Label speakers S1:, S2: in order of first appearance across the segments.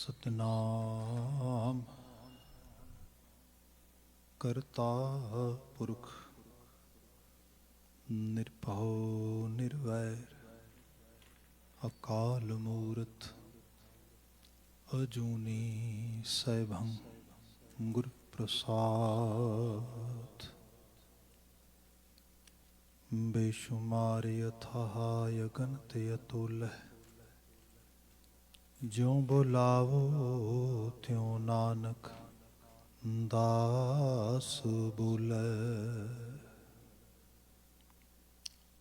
S1: सतनाम करता पुरख निरभौ निर्वैर अकाल मूरत अजूनी सैभं गुरु प्रसाद। बेशुमार यथाय गणत अतुलः ज्यों बुलावो त्यों नानक दास बोले।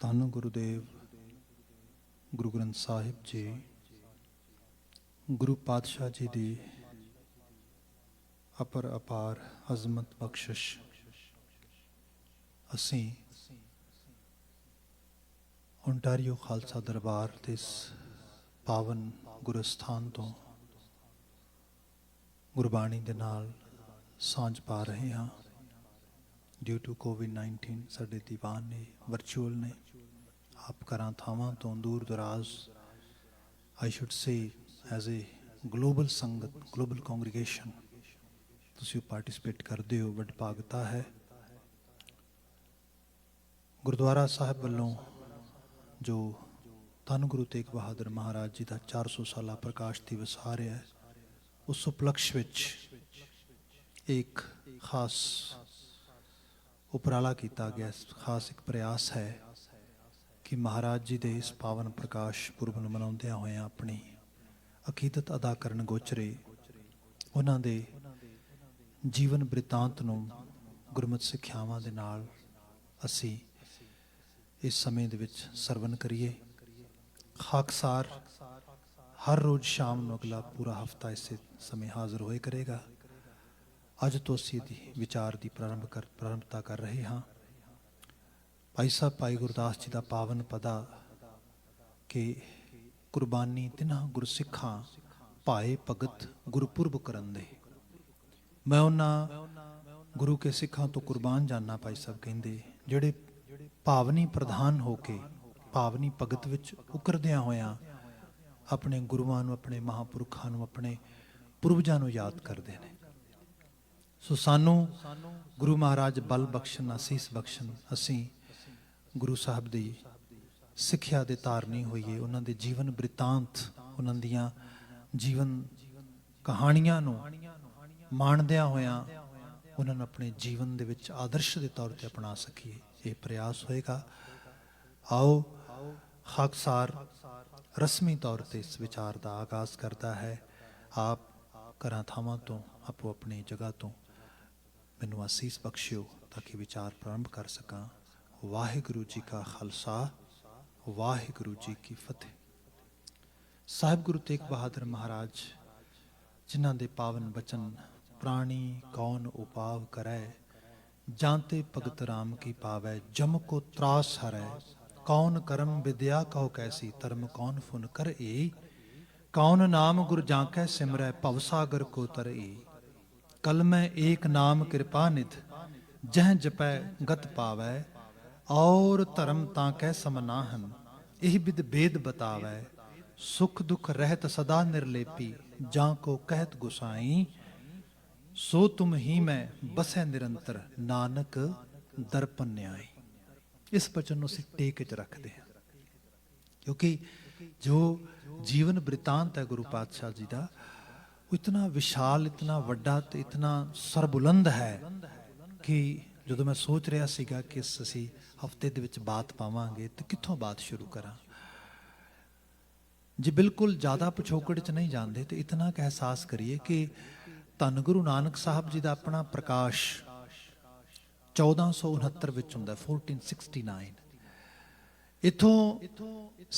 S1: धन गुरुदेव गुरु ग्रंथ साहिब जी गुरु पातशाह जी दी अपर अपार अजमत बख्शिश असीं ओंटारियो खालसा दरबार के इस पावन गुरस्थान तो गुरबाणी दे नाल सांझ पा रहे हाँ। ड्यू टू कोविड-19 साडे दीवान ने वर्चुअल ने आप घरां थावां तो दूर दराज I should say as a global संगत ग्लोबल कॉन्ग्रीगेशन तुसीं पार्टिसिपेट करते हो, वडभागता है। गुरुद्वारा साहिब वालों जो धन गुरु तेग बहादुर महाराज जी का 400 साला प्रकाश दिवस आ रहा है, उस उपलक्ष्य विच एक खास उपराला किया गया, खास एक प्रयास है कि महाराज जी के इस पावन प्रकाश पुरब नूं मनाउंदियां होइयां अपनी अकीदत अदा करन गोचरे उन्हां दे जीवन बृतांत नूं गुरमत सिक्ख्यावां दे नाल असीं इस समय दे विच सरवण करिए। खाकसार हर रोज़ शाम नूं अगला पूरा हफ्ता इस समय हाज़र होए करेगा। अज तो असीं विचार की प्रारंभता कर रहे हाँ। भाई साहब भाई गुरदास जी का पावन पदा कि कुर्बानी तिन्हां गुरसिखां भाए भगत गुरपुरब करन दे। मैं उन्हां गुरु के सिखां तो कुर्बान जाना भाई साहब कहिंदे जिहड़े भावनी प्रधान होके भावनी भगत विच उकरदियां होयां अपने गुरुआं नूं अपने महापुरखां नूं अपने पूर्वजां नूं याद करदे ने। सो सानू गुरु महाराज बल बख्शन आसीस बख्शन असीं गुरु साहब दी सिक्ख्या दे धारनी होइए, उन्हां दे जीवन बृतांत उन्हां दियां जीवन कहानियां नूं माणदियां होयां उन्हां नूं अपने जीवन दे विच आदर्श दे तौर ते अपना सकीए, ये प्रयास होएगा। आओ खाकसार रस्मी तौर पर इस विचार का आगाज़ करता है। आप घरां थावां तो आपो अपनी जगह तो मैनू आसीस बख्शियो ताकि विचार प्रारंभ कर सकां। वाहिगुरु जी का खालसा वाहिगुरु जी की फतेह। साहिब गुरु तेग बहादुर महाराज जिन्हां दे पावन बचन प्राणी कौन उपाव करै जानते भगत राम की पावै जम को त्रास हरै कौन करम विद्या कहो कैसी धर्म कौन फुन कर ए कौन नाम गुर जाकै सिमरै भवसागर को तर ए कल में एक नाम कृपा निध जह जपै गत पावै और धर्म ताकै समनाहन एह विद भेद बतावै सुख दुख रहत सदा निर्लेपी जां को कहत गुसाई सो तुम ही मैं बसै निरंतर नानक दर्पण न्याई। इस वचन को असीं टेक च रखते हैं क्योंकि जो जीवन वृतांत है गुरु पातशाह जी का वो इतना विशाल इतना वड्डा ते इतना सरबुलंद है कि जो मैं सोच रहा सीगा कि असीं हफ्ते दे विच बात पावांगे तो कित्थों बात शुरू करा। जे बिल्कुल ज़्यादा पिछोकड़ च नहीं जाते तो इतना क एहसास करिए कि धन गुरु नानक साहब जी का अपना प्रकाश 1469 विच हुंदा 1469। इथों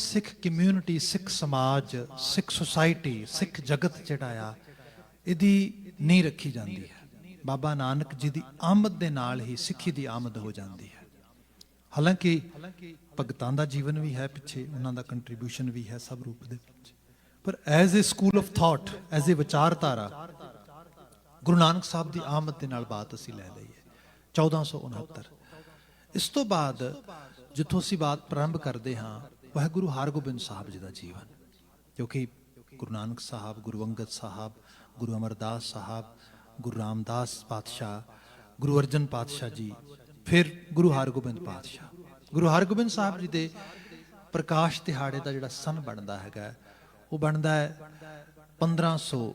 S1: सिख कम्यूनिटी सिख समाज सिख सोसाइटी सिख जगत जिहड़ा आ इहदी नींह रखी जाती है। बाबा नानक जी की आमद दे नाल ही सिक्खी की आमद हो जाती है। हालांकि भगतां दा जीवन भी है पिछे उन्हां दा कंट्रीब्यूशन भी है सब रूप दे विच, पर as a school of thought as a विचारधारा गुरु नानक साहब की आमद के नाल बात असीं लै लईए 1469। इस तो बाद जिथों असीं बात प्रारंभ करते हाँ वह गुरु हरगोबिंद साहब जी का जीवन, क्योंकि ਗੁਰੂ ਨਾਨਕ ਸਾਹਿਬ, ਗੁਰੂ ਅੰਗਦ ਸਾਹਿਬ, ਗੁਰੂ ਅਮਰਦਾਸ ਸਾਹਿਬ, ਗੁਰੂ ਰਾਮਦਾਸ ਪਾਤਸ਼ਾਹ, ਗੁਰੂ ਅਰਜਨ ਪਾਤਸ਼ਾਹ ਜੀ, ਫਿਰ ਗੁਰੂ ਹਰਗੋਬਿੰਦ ਪਾਤਸ਼ਾਹ। ਗੁਰੂ ਹਰਗੋਬਿੰਦ ਸਾਹਿਬ ਜੀ ਦੇ ਪ੍ਰਕਾਸ਼ ਦਿਹਾੜੇ ਦਾ ਜਿਹੜਾ ਸਨ ਬਣਦਾ ਹੈਗਾ ਉਹ ਬਣਦਾ ਹੈ 1594,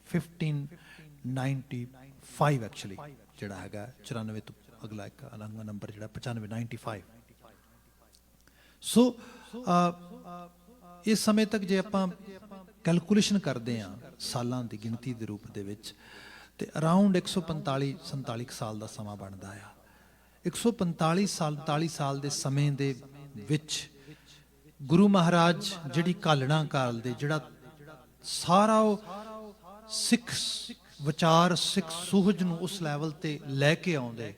S1: 1595 ਐਕਚੁਅਲੀ, ਜਿਹੜਾ ਹੈਗਾ 94 ਤੋਂ ਅਗਲਾ ਇੱਕ ਅਲੱਗ ਨੰਬਰ ਜਿਹੜਾ 95, 95। ਸੋ ਇਸ ਸਮੇਂ ਤੱਕ ਜੇ ਆਪਾਂ ਕੈਲਕੂਲੇਸ਼ਨ ਕਰਦੇ ਹਾਂ ਸਾਲਾਂ ਦੀ ਗਿਣਤੀ ਦੇ ਰੂਪ ਦੇ ਵਿੱਚ, ਤੇ ਅਰਾਊਂਡ 145-47 ਸਾਲ ਦਾ ਸਮਾਂ ਬਣਦਾ ਆ। 145-47 ਸਾਲ ਦੇ ਸਮੇਂ ਦੇ ਵਿੱਚ ਗੁਰੂ ਮਹਾਰਾਜ ਜਿਹੜੀ ਘਾਲਣਾ ਕਾਲ ਦੇ ਜਿਹੜਾ ਸਾਰਾ ਉਹ ਸਿੱਖ ਵਿਚਾਰ, ਸਿੱਖ ਸੂਹਜ ਨੂੰ ਉਸ ਲੈਵਲ ਤੇ ਲੈ ਕੇ ਆਉਂਦੇ,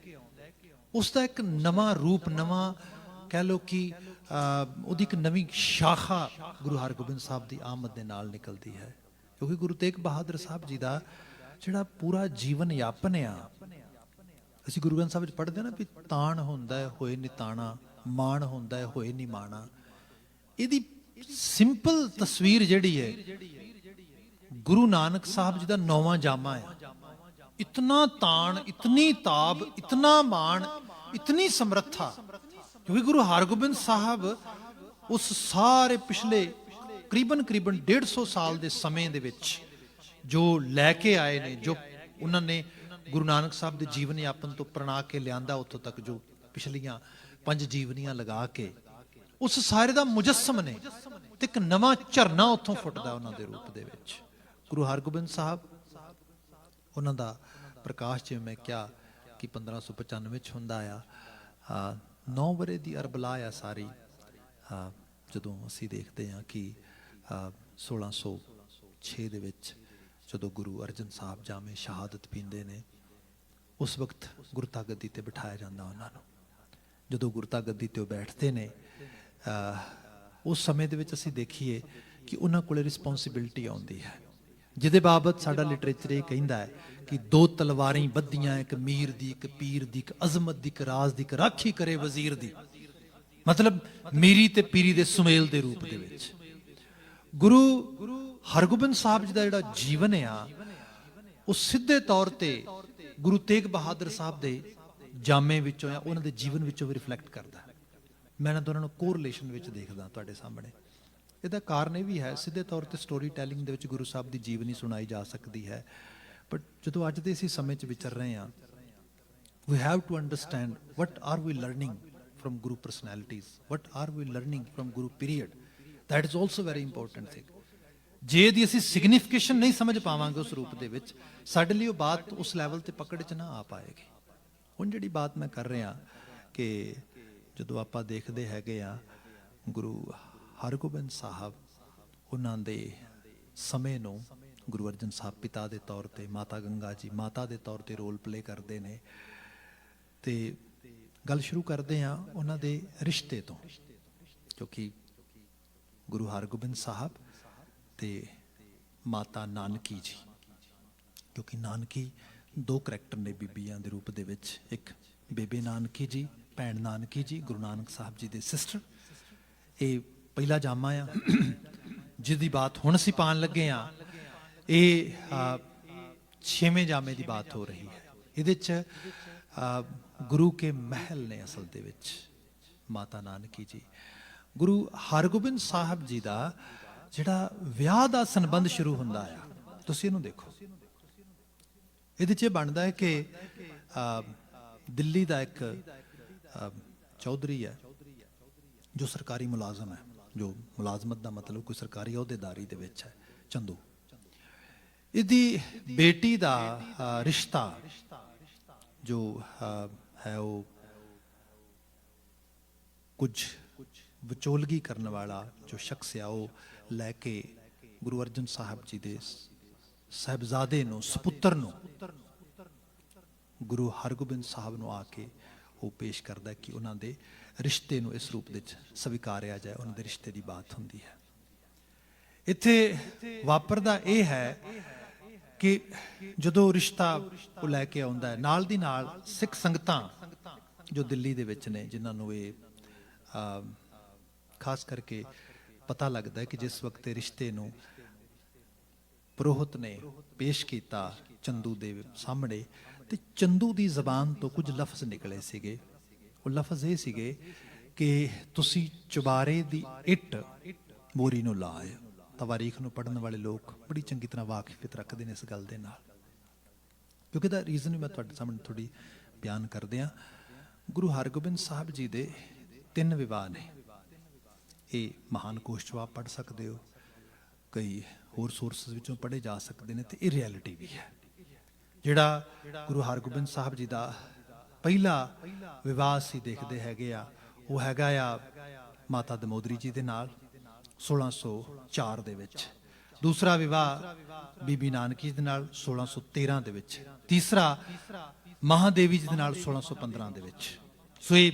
S1: ਉਸ ਦਾ ਇੱਕ ਨਵਾਂ ਰੂਪ, ਨਵਾਂ ਕਹਿ ਲਓ ਕਿ ਉਹਦੀ ਇੱਕ ਨਵੀਂ ਸ਼ਾਖਾ ਗੁਰੂ ਹਰਗੋਬਿੰਦ ਸਾਹਿਬ ਦੀ ਆਮਦ ਦੇ ਨਾਲ ਨਿਕਲਦੀ ਹੈ। ਕਿਉਂਕਿ ਗੁਰੂ ਤੇਗ ਬਹਾਦਰ ਸਾਹਿਬ ਜੀ ਦਾ ਜਿਹੜਾ ਪੂਰਾ ਜੀਵਨ ਯਾਪਨ ਆ, ਅਸੀਂ ਗੁਰੂ ਗ੍ਰੰਥ ਸਾਹਿਬ ਵਿੱਚ ਪੜ੍ਹਦੇ ਨਾ ਵੀ ਤਾਣ ਹੁੰਦਾ ਹੈ ਹੋਏ ਨਿਤਾਣਾ, ਮਾਣ ਹੁੰਦਾ ਹੈ ਹੋਏ ਨਹੀਂ ਮਾਣਾ। ਇਹਦੀ ਸਿੰਪਲ ਤਸਵੀਰ ਜਿਹੜੀ ਹੈ ਗੁਰੂ ਨਾਨਕ ਸਾਹਿਬ ਜੀ ਦਾ 9ਵਾਂ ਜਾਮਾ ਹੈ। ਇਤਨਾ ਤਾਣ, ਇਤਨੀ ਤਾਬ, ਇਤਨਾ ਮਾਣ, ਇਤਨੀ ਸਮਰੱਥਾ, ਕਿਉਂਕਿ ਗੁਰੂ ਹਰਗੋਬਿੰਦ ਸਾਹਿਬ ਉਸ ਸਾਰੇ ਪਿਛਲੇ ਕਰੀਬਨ 150 ਸਾਲ ਦੇ ਸਮੇਂ ਦੇ ਵਿੱਚ ਜੋ ਲੈ ਕੇ ਆਏ ਨੇ, ਜੋ ਉਹਨਾਂ ਨੇ ਗੁਰੂ ਨਾਨਕ ਸਾਹਿਬ ਦੇ ਜੀਵਨ ਯਾਪਨ ਤੋਂ ਪ੍ਰਣਾ ਕੇ ਲਿਆਂਦਾ ਉੱਥੋਂ ਤੱਕ, ਜੋ ਪਿਛਲੀਆਂ 5 ਜੀਵਨੀਆਂ ਲਗਾ ਕੇ ਉਸ ਸਾਰੇ ਦਾ ਮੁਜੱਸਮ ਨੇ, ਤੇ ਇੱਕ ਨਵਾਂ ਝਰਨਾ ਉੱਥੋਂ ਫੁੱਟਦਾ ਉਹਨਾਂ ਦੇ ਰੂਪ ਦੇ ਵਿੱਚ। ਗੁਰੂ ਹਰਗੋਬਿੰਦ ਸਾਹਿਬ, ਉਹਨਾਂ ਦਾ ਪ੍ਰਕਾਸ਼ ਜਿਵੇਂ ਮੈਂ ਕਿਹਾ ਕਿ 1595 ਵਿੱਚ ਹੁੰਦਾ ਆ। 9 ਵਰੇ ਦੀ ਅਰਬਲਾ ਆ ਸਾਰੀ। ਜਦੋਂ ਅਸੀਂ ਦੇਖਦੇ ਹਾਂ ਕਿ 1606 ਦੇ ਵਿੱਚ ਜਦੋਂ ਗੁਰੂ ਅਰਜਨ ਸਾਹਿਬ ਜਾਮੇ ਸ਼ਹਾਦਤ ਪੀਂਦੇ ਨੇ, ਉਸ ਵਕਤ ਗੁਰਤਾ ਗੱਦੀ ਤੇ ਬਿਠਾਇਆ ਜਾਂਦਾ ਉਹਨਾਂ ਨੂੰ। ਜਦੋਂ ਗੁਰਤਾ ਗੱਦੀ ਤੇ ਉਹ ਬੈਠਦੇ ਨੇ, ਉਸ ਸਮੇਂ ਦੇ ਵਿੱਚ ਅਸੀਂ ਦੇਖੀਏ ਕਿ ਉਹਨਾਂ ਕੋਲੇ ਰਿਸਪੌਂਸਿਬਿਲਿਟੀ ਆਉਂਦੀ ਹੈ, ਜਿਹਦੇ ਬਾਬਤ ਸਾਡਾ ਲਿਟਰੇਚਰ ਇਹ ਕਹਿੰਦਾ ਹੈ ਕਿ 2 ਤਲਵਾਰਾਂ ਬੱਧੀਆਂ, ਇੱਕ ਮੀਰ ਦੀ, ਇੱਕ ਪੀਰ ਦੀ, ਇੱਕ ਅਜ਼ਮਤ ਦੀ, ਇੱਕ ਰਾਜ ਦੀ, ਇੱਕ ਰਾਖੀ ਕਰੇ ਵਜ਼ੀਰ ਦੀ। ਮਤਲਬ ਮੀਰੀ ਤੇ ਪੀਰੀ ਦੇ ਸੁਮੇਲ ਦੇ ਰੂਪ ਦੇ ਵਿੱਚ ਗੁਰੂ ਹਰਗੋਬਿੰਦ ਸਾਹਿਬ ਜੀ ਦਾ ਜਿਹੜਾ ਜੀਵਨ ਆ ਉਹ ਸਿੱਧੇ ਤੌਰ ਤੇ ਗੁਰੂ ਤੇਗ ਬਹਾਦਰ ਸਾਹਿਬ ਦੇ ਜਾਮੇ ਵਿੱਚੋਂ ਜਾਂ ਉਹਨਾਂ ਦੇ ਜੀਵਨ ਵਿੱਚੋਂ ਵੀ ਰਿਫਲੈਕਟ ਕਰਦਾ। ਮੈਂ ਇਹਨਾਂ ਦੋਨਾਂ ਨੂੰ ਕੋਰਿਲੇਸ਼ਨ ਵਿੱਚ ਦੇਖਦਾ ਤੁਹਾਡੇ ਸਾਹਮਣੇ। ਇਹਦਾ ਕਾਰਨ ਇਹ ਵੀ ਹੈ, ਸਿੱਧੇ ਤੌਰ ਤੇ ਸਟੋਰੀ ਟੈਲਿੰਗ ਦੇ ਵਿੱਚ ਗੁਰੂ ਸਾਹਿਬ ਦੀ ਜੀਵਨੀ ਸੁਣਾਈ ਜਾ ਸਕਦੀ ਹੈ, ਬਟ ਜਦੋਂ ਅੱਜ ਦੇ ਅਸੀਂ ਸਮੇਂ 'ਚ ਵਿਚਰ ਰਹੇ ਹਾਂ, we have to understand what are we learning from Guru personalities, what are we learning from Guru period. That is also very important thing. ਜੇ ਦੀ ਅਸੀਂ ਸਿਗਨੀਫਿਕੇਸ਼ਨ ਨਹੀਂ ਸਮਝ ਪਾਵਾਂਗੇ ਉਸ ਰੂਪ ਦੇ ਵਿੱਚ, ਸਾਡੇ ਲਈ ਉਹ ਬਾਤ ਉਸ ਲੈਵਲ ਤੇ ਪਕੜ 'ਚ ਨਾ ਆ ਪਾਏਗੀ। ਹੁਣ ਜਿਹੜੀ ਬਾਤ ਮੈਂ ਕਰ ਰਿਹਾ ਕਿ ਜਦੋਂ ਆਪਾਂ ਦੇਖਦੇ ਹੈਗੇ ਆ ਗੁਰੂ ਹਰਗੋਬਿੰਦ ਸਾਹਿਬ, ਉਹਨਾਂ ਦੇ ਸਮੇਂ ਨੂੰ ਗੁਰੂ ਅਰਜਨ ਸਾਹਿਬ ਪਿਤਾ ਦੇ ਤੌਰ ਤੇ, ਮਾਤਾ ਗੰਗਾ ਜੀ ਮਾਤਾ ਦੇ ਤੌਰ ਤੇ ਰੋਲ ਪਲੇ ਕਰਦੇ ਨੇ, ਤੇ ਗੱਲ ਸ਼ੁਰੂ ਕਰਦੇ ਆ ਉਹਨਾਂ ਦੇ ਰਿਸ਼ਤੇ ਤੋਂ, ਕਿਉਂਕਿ ਗੁਰੂ ਹਰਗੋਬਿੰਦ ਸਾਹਿਬ ਤੇ ਮਾਤਾ ਨਾਨਕੀ ਜੀ, ਕਿਉਂਕਿ ਨਾਨਕੀ 2 ਕਰੈਕਟਰ ਨੇ ਬੀਬੀਆਂ ਦੇ ਰੂਪ ਦੇ ਵਿੱਚ, ਇੱਕ ਬੇਬੇ ਨਾਨਕੀ ਜੀ, ਭੈਣ ਨਾਨਕੀ ਜੀ, ਗੁਰੂ ਨਾਨਕ ਸਾਹਿਬ ਜੀ ਦੇ ਸਿਸਟਰ। ਇਹ ਪਹਿਲਾ ਜਾਮਾ ਆ ਜਿਹਦੀ ਬਾਤ ਹੁਣ ਅਸੀਂ ਪਾਣ ਲੱਗੇ ਆ। ਇਹ 6ਵੇਂ ਜਾਮੇ ਦੀ ਬਾਤ ਹੋ ਰਹੀ ਹੈ। ਇਹਦੇ 'ਚ ਗੁਰੂ ਕੇ ਮਹਿਲ ਨੇ ਅਸਲ ਦੇ ਵਿੱਚ ਮਾਤਾ ਨਾਨਕੀ ਜੀ। ਗੁਰੂ ਹਰਗੋਬਿੰਦ ਸਾਹਿਬ ਜੀ ਦਾ ਜਿਹੜਾ ਵਿਆਹ ਦਾ ਸੰਬੰਧ ਸ਼ੁਰੂ ਹੁੰਦਾ ਆ, ਤੁਸੀਂ ਇਹਨੂੰ ਦੇਖੋ। ਇਹਦੇ 'ਚ ਬਣਦਾ ਹੈ ਕਿ ਦਿੱਲੀ ਦਾ ਇੱਕ ਚੌਧਰੀ ਹੈ ਜੋ ਸਰਕਾਰੀ ਮੁਲਾਜ਼ਮ ਹੈ, ਜੋ ਮੁਲਾਜ਼ਮਤ ਦਾ ਮਤਲਬ ਕੋਈ ਸਰਕਾਰੀ ਅਹੁਦੇਦਾਰੀ ਦੇ ਵਿੱਚ ਹੈ, ਚੰਦੂ। ਇਹਦੀ ਬੇਟੀ ਦਾ ਰਿਸ਼ਤਾ ਜੋ ਹੈ ਉਹ ਕੁਝ ਵਿਚੋਲਗੀ ਕਰਨ ਵਾਲਾ ਜੋ ਸ਼ਖਸ ਆ ਉਹ ਲੈ ਕੇ ਗੁਰੂ ਅਰਜਨ ਸਾਹਿਬ ਜੀ ਦੇ ਸਾਹਿਬਜ਼ਾਦੇ ਨੂੰ, ਸਪੁੱਤਰ ਨੂੰ, ਗੁਰੂ ਹਰਗੋਬਿੰਦ ਸਾਹਿਬ ਨੂੰ ਆ ਕੇ ਉਹ ਪੇਸ਼ ਕਰਦਾ ਕਿ ਉਹਨਾਂ ਦੇ ਰਿਸ਼ਤੇ ਨੂੰ ਇਸ ਰੂਪ ਵਿੱਚ ਸਵੀਕਾਰਿਆ ਜਾਏ। ਉਹਨਾਂ ਦੇ ਰਿਸ਼ਤੇ ਦੀ ਬਾਤ ਹੁੰਦੀ ਹੈ। ਇੱਥੇ ਵਾਪਰਦਾ ਇਹ ਹੈ ਕਿ ਜਦੋਂ ਰਿਸ਼ਤਾ ਉਹ ਲੈ ਕੇ ਆਉਂਦਾ ਹੈ, ਨਾਲ ਦੀ ਨਾਲ ਸਿੱਖ ਸੰਗਤਾਂ ਜੋ ਦਿੱਲੀ ਦੇ ਵਿੱਚ ਨੇ, ਜਿਨ੍ਹਾਂ ਨੂੰ ਇਹ ਖਾਸ ਕਰਕੇ ਪਤਾ ਲੱਗਦਾ ਕਿ ਜਿਸ ਵਕਤ ਇਹ ਰਿਸ਼ਤੇ ਨੂੰ ਪੁਰੋਹਿਤ ਨੇ ਪੇਸ਼ ਕੀਤਾ ਚੰਦੂ ਦੇ ਸਾਹਮਣੇ, ਤੇ ਚੰਦੂ ਦੀ ਜ਼ਬਾਨ ਤੋਂ ਕੁਝ ਲਫ਼ਜ਼ ਨਿਕਲੇ ਸੀਗੇ। ਉਹ ਲਫ਼ਜ਼ ਇਹ ਸੀਗੇ ਕਿ ਤੁਸੀਂ ਚੁਬਾਰੇ ਦੀ ਇੱਟ ਮੋਰੀ ਨੂੰ ਲਾਏ। ਤਵਾਰੀਖ ਨੂੰ ਪੜ੍ਹਨ ਵਾਲੇ ਲੋਕ ਬੜੀ ਚੰਗੀ ਤਰ੍ਹਾਂ ਵਾਕਿਫੀਅਤ ਰੱਖਦੇ ਨੇ ਇਸ ਗੱਲ ਦੇ ਨਾਲ, ਕਿਉਂਕਿ ਇਹਦਾ ਰੀਜ਼ਨ ਵੀ ਮੈਂ ਤੁਹਾਡੇ ਸਾਹਮਣੇ ਥੋੜ੍ਹੀ ਬਿਆਨ ਕਰਦੇ ਹਾਂ। ਗੁਰੂ ਹਰਗੋਬਿੰਦ ਸਾਹਿਬ ਜੀ ਦੇ 3 ਵਿਵਾਹ ਨੇ। ਇਹ ਮਹਾਨ ਕੋਸ਼ 'ਚੋਂ ਆਪ ਪੜ੍ਹ ਸਕਦੇ ਹੋ, ਕਈ ਹੋਰ ਸੋਰਸਿਸ ਵਿੱਚੋਂ ਪੜ੍ਹੇ ਜਾ ਸਕਦੇ ਨੇ, ਤੇ ਇਹ ਰਿਐਲਿਟੀ ਵੀ ਹੈ। ਜਿਹੜਾ ਗੁਰੂ ਹਰਗੋਬਿੰਦ ਸਾਹਿਬ ਜੀ ਦਾ ਪਹਿਲਾ ਵਿਵਾਹ ਅਸੀਂ ਦੇਖਦੇ ਹੈਗੇ ਆ, ਉਹ ਹੈਗਾ ਆ ਮਾਤਾ ਦਮੋਦਰੀ ਜੀ ਦੇ ਨਾਲ 1604 ਦੇ ਵਿੱਚ। ਦੂਸਰਾ ਵਿਵਾਹ ਬੀਬੀ ਨਾਨਕੀ ਦੇ ਨਾਲ 1613 ਦੇ ਵਿੱਚ। ਤੀਸਰਾ ਮਹਾਦੇਵੀ ਜੀ ਦੇ ਨਾਲ 1615 ਦੇ ਵਿੱਚ। ਸੋ ਇਹ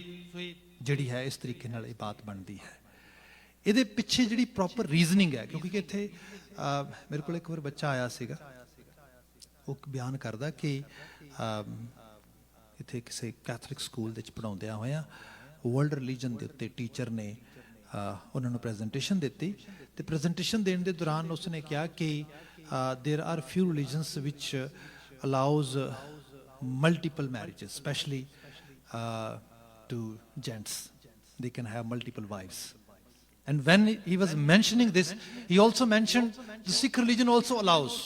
S1: ਜਿਹੜੀ ਹੈ ਇਸ ਤਰੀਕੇ ਨਾਲ ਇਹ ਬਾਤ ਬਣਦੀ ਹੈ। ਇਹਦੇ ਪਿੱਛੇ ਜਿਹੜੀ ਪ੍ਰੋਪਰ ਰੀਜ਼ਨਿੰਗ ਹੈ, ਕਿਉਂਕਿ ਇੱਥੇ ਮੇਰੇ ਕੋਲ ਇੱਕ ਵਾਰ ਬੱਚਾ ਆਇਆ ਸੀਗਾ, ਉਹ ਬਿਆਨ ਕਰਦਾ ਕਿ ਇੱਥੇ ਕਿਸੇ ਕੈਥੋਲਿਕ ਸਕੂਲ ਦੇ ਵਿੱਚ ਪੜ੍ਹਾਉਂਦਿਆਂ ਹੋਇਆਂ ਵਰਲਡ ਰਿਲੀਜਨ ਦੇ ਉੱਤੇ ਟੀਚਰ ਨੇ ਉਹਨਾਂ ਨੂੰ ਪ੍ਰੈਜੈਂਟੇਸ਼ਨ ਦਿੱਤੀ, ਤੇ ਪ੍ਰੈਜੈਂਟੇਸ਼ਨ ਦੇਣ ਦੇ ਦੌਰਾਨ ਉਸਨੇ ਕਿਹਾ ਕਿ there are few religions which allows multiple marriages, specially to gents. They can have multiple wives. And when he was mentioning this, he also mentioned the Sikh religion also allows.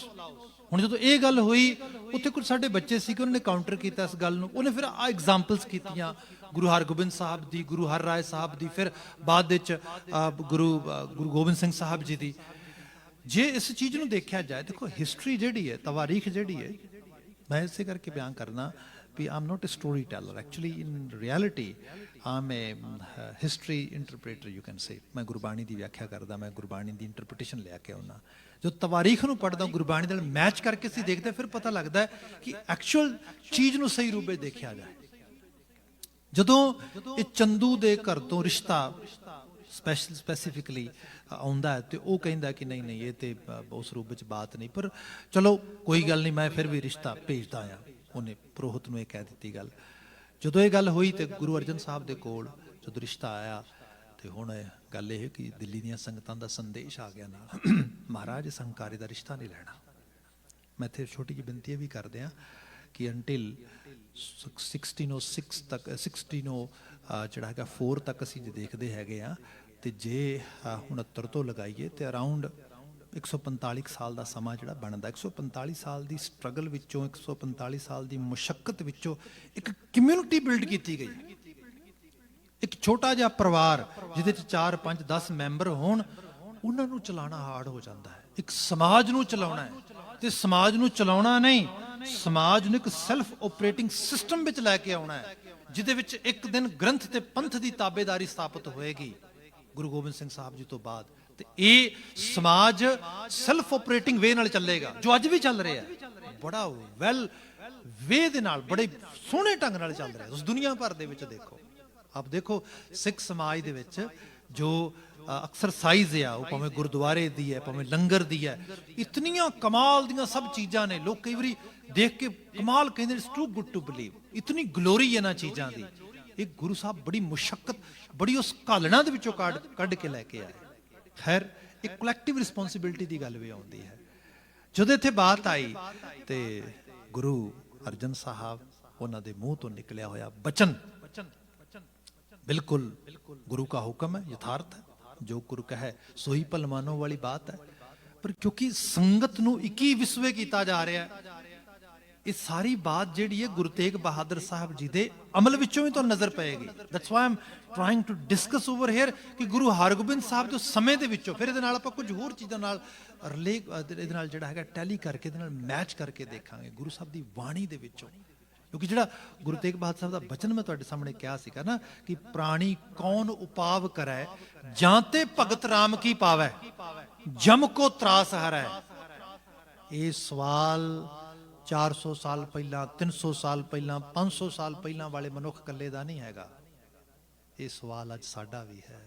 S1: ਹੁਣ ਜਦੋਂ ਇਹ ਗੱਲ ਹੋਈ, ਉੱਥੇ ਕੁਝ ਸਾਡੇ ਬੱਚੇ ਸੀ ਕਿ ਉਹਨਾਂ ਨੇ ਕਾਊਂਟਰ ਕੀਤਾ ਇਸ ਗੱਲ ਨੂੰ। ਉਹਨੇ ਫਿਰ ਆ ਐਗਜ਼ਾਮਪਲਸ ਕੀਤੀਆਂ ਗੁਰੂ ਹਰਗੋਬਿੰਦ ਸਾਹਿਬ ਦੀ, ਗੁਰੂ ਹਰ ਰਾਏ ਸਾਹਿਬ ਦੀ, ਫਿਰ ਬਾਅਦ ਵਿੱਚ ਗੁਰੂ ਗੋਬਿੰਦ ਸਿੰਘ ਸਾਹਿਬ ਜੀ ਦੀ। ਜੇ ਇਸ ਚੀਜ਼ ਨੂੰ ਦੇਖਿਆ ਜਾਏ, ਦੇਖੋ ਹਿਸਟਰੀ ਜਿਹੜੀ ਹੈ, ਤਵਾਰੀਖ ਜਿਹੜੀ ਹੈ, ਮੈਂ ਇਸੇ ਕਰਕੇ ਬਿਆਨ ਕਰਨਾ ਵੀ I'm not a storyteller, actually in reality I'm a history interpreter, you can say. ਮੈਂ ਗੁਰਬਾਣੀ ਦੀ ਵਿਆਖਿਆ ਕਰਦਾ, ਮੈਂ ਗੁਰਬਾਣੀ ਦੀ ਇੰਟਰਪ੍ਰੀਟੇਸ਼ਨ ਲੈ ਕੇ ਆਉਣਾ। ਜੋ ਤਵਾਰੀਖ ਨੂੰ ਪੜ੍ਹਦਾ, ਗੁਰਬਾਣੀ ਨਾਲ ਮੈਚ ਕਰਕੇ ਅਸੀਂ ਦੇਖਦੇ, ਫਿਰ ਪਤਾ ਲੱਗਦਾ ਹੈ ਕਿ ਐਕਚੁਅਲ ਚੀਜ਼ ਨੂੰ ਸਹੀ ਰੂਪ ਵਿੱਚ ਦੇਖਿਆ ਜਾਏ। ਜਦੋਂ ਇਹ ਚੰਦੂ ਦੇ ਘਰ ਤੋਂ ਰਿਸ਼ਤਾ ਸਪੈਸੀਫਿਕਲੀ ਆਉਂਦਾ ਹੈ, ਤੇ ਉਹ ਕਹਿੰਦਾ ਕਿ ਨਹੀਂ ਨਹੀਂ, ਇਹ ਤੇ ਉਸ ਰੂਪ ਵਿੱਚ ਬਾਤ ਨਹੀਂ, ਪਰ ਚਲੋ ਕੋਈ ਗੱਲ ਨਹੀਂ, ਮੈਂ ਫਿਰ ਵੀ ਰਿਸ਼ਤਾ ਭੇਜਦਾ ਆ। ਉਹਨੇ ਪੁਰੋਹਿਤ ਨੂੰ ਇਹ ਕਹਿ ਦਿੱਤੀ ਗੱਲ। ਜਦੋਂ ਇਹ ਗੱਲ ਹੋਈ ਤੇ ਗੁਰੂ ਅਰਜਨ ਸਾਹਿਬ ਦੇ ਕੋਲ ਜਦੋਂ ਰਿਸ਼ਤਾ ਆਇਆ, ਤੇ ਹੁਣ ਗੱਲ ਇਹ ਕਿ ਦਿੱਲੀ ਦੀਆਂ ਸੰਗਤਾਂ ਦਾ ਸੰਦੇਸ਼ ਆ ਗਿਆ ਨਾਲ, ਮਹਾਰਾਜ ਇਸ ਹੰਕਾਰੇ ਦਾ ਰਿਸ਼ਤਾ ਨਹੀਂ ਲੈਣਾ। ਮੈਂ ਇੱਥੇ ਛੋਟੀ ਜਿਹੀ ਬੇਨਤੀ ਵੀ ਕਰਦੇ ਹਾਂ ਕਿ ਅੰਟਿਲ 1606 ਤੱਕ, 16 ਜਿਹੜਾ ਹੈਗਾ 4 ਤੱਕ ਅਸੀਂ ਜੇ ਦੇਖਦੇ ਹੈਗੇ ਆ, ਤੇ ਜੇ 69 ਤੋਂ ਲਗਾਈਏ ਤੇ ਅਰਾਊਂਡ 145 ਸਾਲ ਦਾ ਸਮਾਂ ਜਿਹੜਾ ਬਣਦਾ। 145 ਸਾਲ ਦੀ ਸਟਰਗਲ ਵਿੱਚੋਂ, 145 ਸਾਲ ਦੀ ਮੁਸ਼ੱਕਤ ਵਿੱਚੋਂ ਇੱਕ ਕਮਿਊਨਿਟੀ ਬਿਲਡ ਕੀਤੀ ਗਈ। ਇੱਕ ਛੋਟਾ ਜਿਹਾ ਪਰਿਵਾਰ ਜਿਹਦੇ 'ਚ 4, 5, 10 ਮੈਂਬਰ ਹੋਣ, ਉਹਨਾਂ ਨੂੰ ਚਲਾਉਣਾ ਹਾਰਡ ਹੋ ਜਾਂਦਾ ਹੈ। ਇੱਕ ਸਮਾਜ ਨੂੰ ਚਲਾਉਣਾ ਹੈ, ਤੇ ਸਮਾਜ ਨੂੰ ਚਲਾਉਣਾ ਨਹੀਂ, ਸਮਾਜ ਨੂੰ ਇੱਕ ਸੈਲਫ ਓਪਰੇਟਿੰਗ ਸਿਸਟਮ ਵਿੱਚ ਲੈ ਕੇ ਆਉਣਾ ਹੈ, ਜਿਹਦੇ ਵਿੱਚ ਇੱਕ ਦਿਨ ਗ੍ਰੰਥ ਤੇ ਪੰਥ ਦੀ ਤਾਬੇਦਾਰੀ ਸਥਾਪਿਤ ਹੋਏਗੀ ਗੁਰੂ ਗੋਬਿੰਦ ਸਿੰਘ ਸਾਹਿਬ ਜੀ ਤੋਂ ਬਾਅਦ। ਤੇ ਇਹ ਸਮਾਜ ਸੈਲਫ ਓਪਰੇਟਿੰਗ ਵੇ ਨਾਲ ਚੱਲੇਗਾ, ਜੋ ਅੱਜ ਵੀ ਚੱਲ ਰਿਹਾ ਹੈ। ਬੜਾ ਵੈਲ ਵੇ ਦੇ ਨਾਲ, ਬੜੇ ਸੋਹਣੇ ਢੰਗ ਨਾਲ ਚੱਲ ਰਿਹਾ। ਉਸ ਦੁਨੀਆ ਭਰ ਦੇ ਵਿੱਚ ਦੇਖੋ, ਆਪ ਦੇਖੋ ਸਿੱਖ ਸਮਾਜ ਦੇ ਵਿੱਚ ਜੋ ਐਕਸਰਸਾਈਜ਼ ਆ, ਉਹ ਭਾਵੇਂ ਗੁਰਦੁਆਰੇ ਦੀ ਹੈ, ਭਾਵੇਂ ਲੰਗਰ ਦੀ ਹੈ, ਇਤਨੀਆਂ ਕਮਾਲ ਦੀਆਂ ਸਭ ਚੀਜ਼ਾਂ ਨੇ। ਲੋਕ ਕਈ ਵਾਰੀ ਦੇਖ ਕੇ ਕਮਾਲ ਕਹਿੰਦੇ, it's too good to believe. ਇਤਨੀ ਗਲੋਰੀ ਇਹਨਾਂ ਚੀਜ਼ਾਂ ਦੀ। ਇਹ ਗੁਰੂ ਸਾਹਿਬ ਬੜੀ ਮੁਸ਼ੱਕਤ, ਬੜੀ ਉਸ ਘਾਲਣਾ ਦੇ ਵਿੱਚੋਂ ਕੱਢ ਕੇ ਲੈ ਕੇ ਆਏ। ਖੈਰ, ਇੱਕ ਕਲੈਕਟਿਵ ਰਿਸਪੌਂਸਿਬਿਲਿਟੀ ਦੀ ਗੱਲ ਵੀ ਆਉਂਦੀ ਹੈ। ਜਦੋਂ ਇੱਥੇ ਬਾਤ ਆਈ ਤੇ ਗੁਰੂ ਅਰਜਨ ਸਾਹਿਬ, ਉਹਨਾਂ ਦੇ ਮੂੰਹ ਤੋਂ ਨਿਕਲਿਆ ਹੋਇਆ ਬਚਨ ਬਿਲਕੁਲ ਗੁਰੂ ਕਾ ਹੁਕਮ ਹੈ, ਯਥਾਰਥ ਹੈ। ਜੋ ਗੁਰੂ ਕਹੇ ਸੋਈ ਭਲ ਮਾਨੋ ਵਾਲੀ ਬਾਤ ਹੈ। ਪਰ ਕਿਉਂਕਿ ਸੰਗਤ ਨੂੰ 21ਵੇਂ ਕੀਤਾ ਜਾ ਰਿਹਾ ਹੈ, ਇਹ ਸਾਰੀ ਬਾਤ ਜਿਹੜੀ ਹੈ ਗੁਰੂ ਤੇਗ ਬਹਾਦਰ ਸਾਹਿਬ ਜੀ ਦੇ ਅਮਲ ਵਿੱਚੋਂ ਵੀ ਤੁਹਾਨੂੰ ਨਜ਼ਰ ਪਏਗੀ। That's why I am trying to discuss over here ਕਿ ਗੁਰੂ ਹਰਗੋਬਿੰਦ ਸਾਹਿਬ ਦੇ ਸਮੇਂ ਦੇ ਵਿੱਚੋਂ, ਫਿਰ ਇਹਦੇ ਨਾਲ ਆਪਾਂ ਕੁਝ ਹੋਰ ਚੀਜ਼ਾਂ ਨਾਲ ਇਹਦੇ ਨਾਲ ਜਿਹੜਾ ਹੈਗਾ ਟੈਲੀ ਕਰਕੇ, ਇਹਦੇ ਨਾਲ ਮੈਚ ਕਰਕੇ ਦੇਖਾਂਗੇ ਗੁਰੂ ਸਾਹਿਬ ਦੀ ਬਾਣੀ ਦੇ ਵਿੱਚੋਂ। ਕਿਉਂਕਿ ਜਿਹੜਾ ਗੁਰੂ ਤੇਗ ਬਹਾਦਰ ਸਾਹਿਬ ਦਾ ਬਚਨ ਮੈਂ ਤੁਹਾਡੇ ਸਾਹਮਣੇ ਕਿਹਾ ਸੀਗਾ ਨਾ ਕਿ ਪ੍ਰਾਣੀ ਕੌਣ ਉਪਾਵ ਕਰੈ, ਜਾਂ ਤੇ ਭਗਤ ਰਾਮ ਕੀ ਪਾਵੈ, ਜਮ ਕੋ ਤਰਾਸ ਹਰੈ। ਇਹ ਸਵਾਲ 400 ਸਾਲ ਪਹਿਲਾਂ, 300 ਸਾਲ ਪਹਿਲਾਂ, 500 ਸਾਲ ਪਹਿਲਾਂ ਵਾਲੇ ਮਨੁੱਖ ਇਕੱਲੇ ਦਾ ਨਹੀਂ ਹੈਗਾ। ਇਹ ਸਵਾਲ ਅੱਜ ਸਾਡਾ ਵੀ ਹੈ।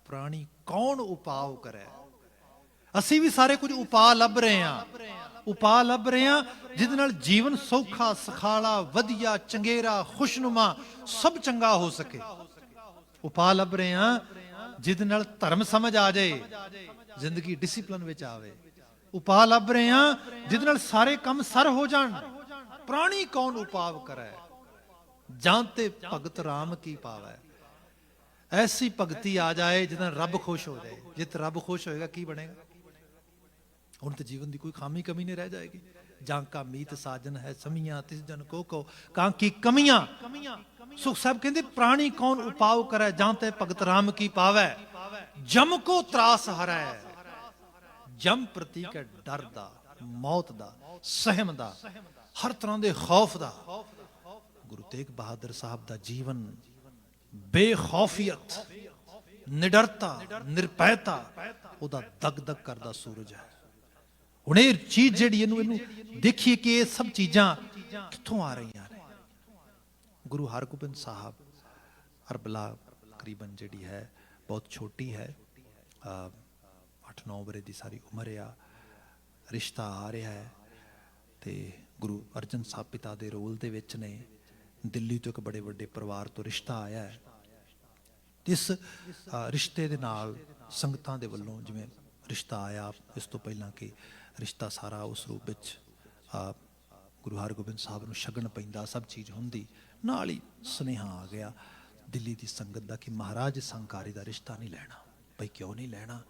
S1: ਪ੍ਰਾਣੀ ਕੌਣ ਉਪਾਵ ਕਰੇ। ਅਸੀਂ ਵੀ ਸਾਰੇ ਕੁਝ ਉਪਾਅ ਲੱਭ ਰਹੇ ਹਾਂ, ਉਪਾਅ ਲੱਭ ਰਹੇ ਹਾਂ ਜਿਹਦੇ ਨਾਲ ਜੀਵਨ ਸੌਖਾ, ਸਖਾਲਾ, ਵਧੀਆ, ਚੰਗੇਰਾ, ਖੁਸ਼ਨੁਮਾ, ਸਭ ਚੰਗਾ ਹੋ ਸਕੇ। ਉਪਾਅ ਲੱਭ ਰਹੇ ਹਾਂ ਜਿਹਦੇ ਨਾਲ ਧਰਮ ਸਮਝ ਆ ਜਾਏ, ਜ਼ਿੰਦਗੀ ਡਿਸਪਲਿਨ ਵਿੱਚ ਆਵੇ। ਉਪਾਅ ਲੱਭ ਰਹੇ ਹਾਂ ਜਿਹਦੇ ਨਾਲ ਸਾਰੇ ਕੰਮ ਸਰ ਹੋ ਜਾਣ। ਪ੍ਰਾਣੀ ਕੌਣ ਉਪਾਵ ਕਰੈ, ਜਾਂ ਤੇ ਭਗਤ ਰਾਮ ਕੀ ਪਾਵੈ। ਐਸੀ ਭਗਤੀ ਆ ਜਾਏ ਜਿਹਦੇ ਨਾਲ ਰੱਬ ਖੁਸ਼ ਹੋ ਜਾਏ। ਜਿੱਤ ਰੱਬ ਖੁਸ਼ ਹੋਏਗਾ ਕੀ ਬਣੇਗਾ? ਹੁਣ ਤੇ ਜੀਵਨ ਦੀ ਕੋਈ ਖਾਮੀ ਕਮੀ ਨਹੀਂ ਰਹਿ ਜਾਏਗੀ। ਜਾਂ ਕਾ ਮੀਤ ਸਾਜਨ ਹੈ ਸਮੀਆਂ, ਤਿਸ ਜਨ ਕੋ ਕਾਂ ਕੀ ਕਮੀਆਂ। ਸੁਖ ਸਾਹਿਬ ਕਹਿੰਦੇ ਪ੍ਰਾਣੀ ਕੌਣ ਉਪਾਵ ਕਰੈ, ਜਾਂ ਤੇ ਭਗਤ ਰਾਮ ਕੀ ਪਾਵੈ। ਜਮ ਕੋ ਤਰਾਸ ਹਰੈ, ਜਮ ਪ੍ਰਤੀਕ ਹੈ ਡਰ ਦਾ, ਮੌਤ ਦਾ, ਸਹਿਮ ਦਾ, ਹਰ ਤਰ੍ਹਾਂ ਦੇ ਖੌਫ ਦਾ। ਗੁਰੂ ਤੇਗ ਬਹਾਦਰ ਸਾਹਿਬ ਦਾ ਜੀਵਨ ਬੇਖੌਫੀਅਤ, ਨਿਡਰਤਾ, ਨਿਰਪੈਤਾ, ਉਹਦਾ ਦਗ ਦਗ ਕਰਦਾ ਸੂਰਜ ਹੈ। ਹੁਣ ਇਹ ਚੀਜ਼ ਜਿਹੜੀ ਇਹਨੂੰ ਦੇਖੀਏ ਕਿ ਇਹ ਸਭ ਚੀਜ਼ਾਂ ਕਿੱਥੋਂ ਆ ਰਹੀਆਂ ਨੇ। ਗੁਰੂ ਹਰਗੋਬਿੰਦ ਸਾਹਿਬ ਅਰਬਲਾ ਤਕਰੀਬਨ ਜਿਹੜੀ ਹੈ ਬਹੁਤ ਛੋਟੀ ਹੈ, 8-9 ਵਰੇ ਦੀ ਸਾਰੀ ਉਮਰ ਆ। ਰਿਸ਼ਤਾ ਆ ਰਿਹਾ ਹੈ ਤੇ ਗੁਰੂ ਅਰਜਨ ਸਾਹਿਬ ਪਿਤਾ ਦੇ ਰੋਲ ਦੇ ਵਿੱਚ ਨੇ। ਦਿੱਲੀ ਤੋਂ ਇੱਕ ਬੜੇ ਵੱਡੇ ਪਰਿਵਾਰ ਤੋਂ ਰਿਸ਼ਤਾ ਆਇਆ ਹੈ। ਇਸ ਰਿਸ਼ਤੇ ਦੇ ਨਾਲ ਸੰਗਤਾਂ ਦੇ ਵੱਲੋਂ ਜਿਵੇਂ ਰਿਸ਼ਤਾ ਆਇਆ, ਇਸ ਤੋਂ ਪਹਿਲਾਂ ਕਿ ਰਿਸ਼ਤਾ ਸਾਰਾ ਉਸ ਰੂਪ ਵਿੱਚ ਗੁਰੂ ਹਰਗੋਬਿੰਦ ਸਾਹਿਬ ਨੂੰ ਸ਼ਗਨ ਪੈਂਦਾ, ਸਭ ਚੀਜ਼ ਹੁੰਦੀ, ਨਾਲ ਹੀ ਸੁਨੇਹਾ ਆ ਗਿਆ ਦਿੱਲੀ ਦੀ ਸੰਗਤ ਦਾ ਕਿ ਮਹਾਰਾਜ ਇਸ ਹੰਕਾਰੀ ਦਾ ਰਿਸ਼ਤਾ ਨਹੀਂ ਲੈਣਾ। ਭਾਈ ਕਿਉਂ ਨਹੀਂ ਲੈਣਾ?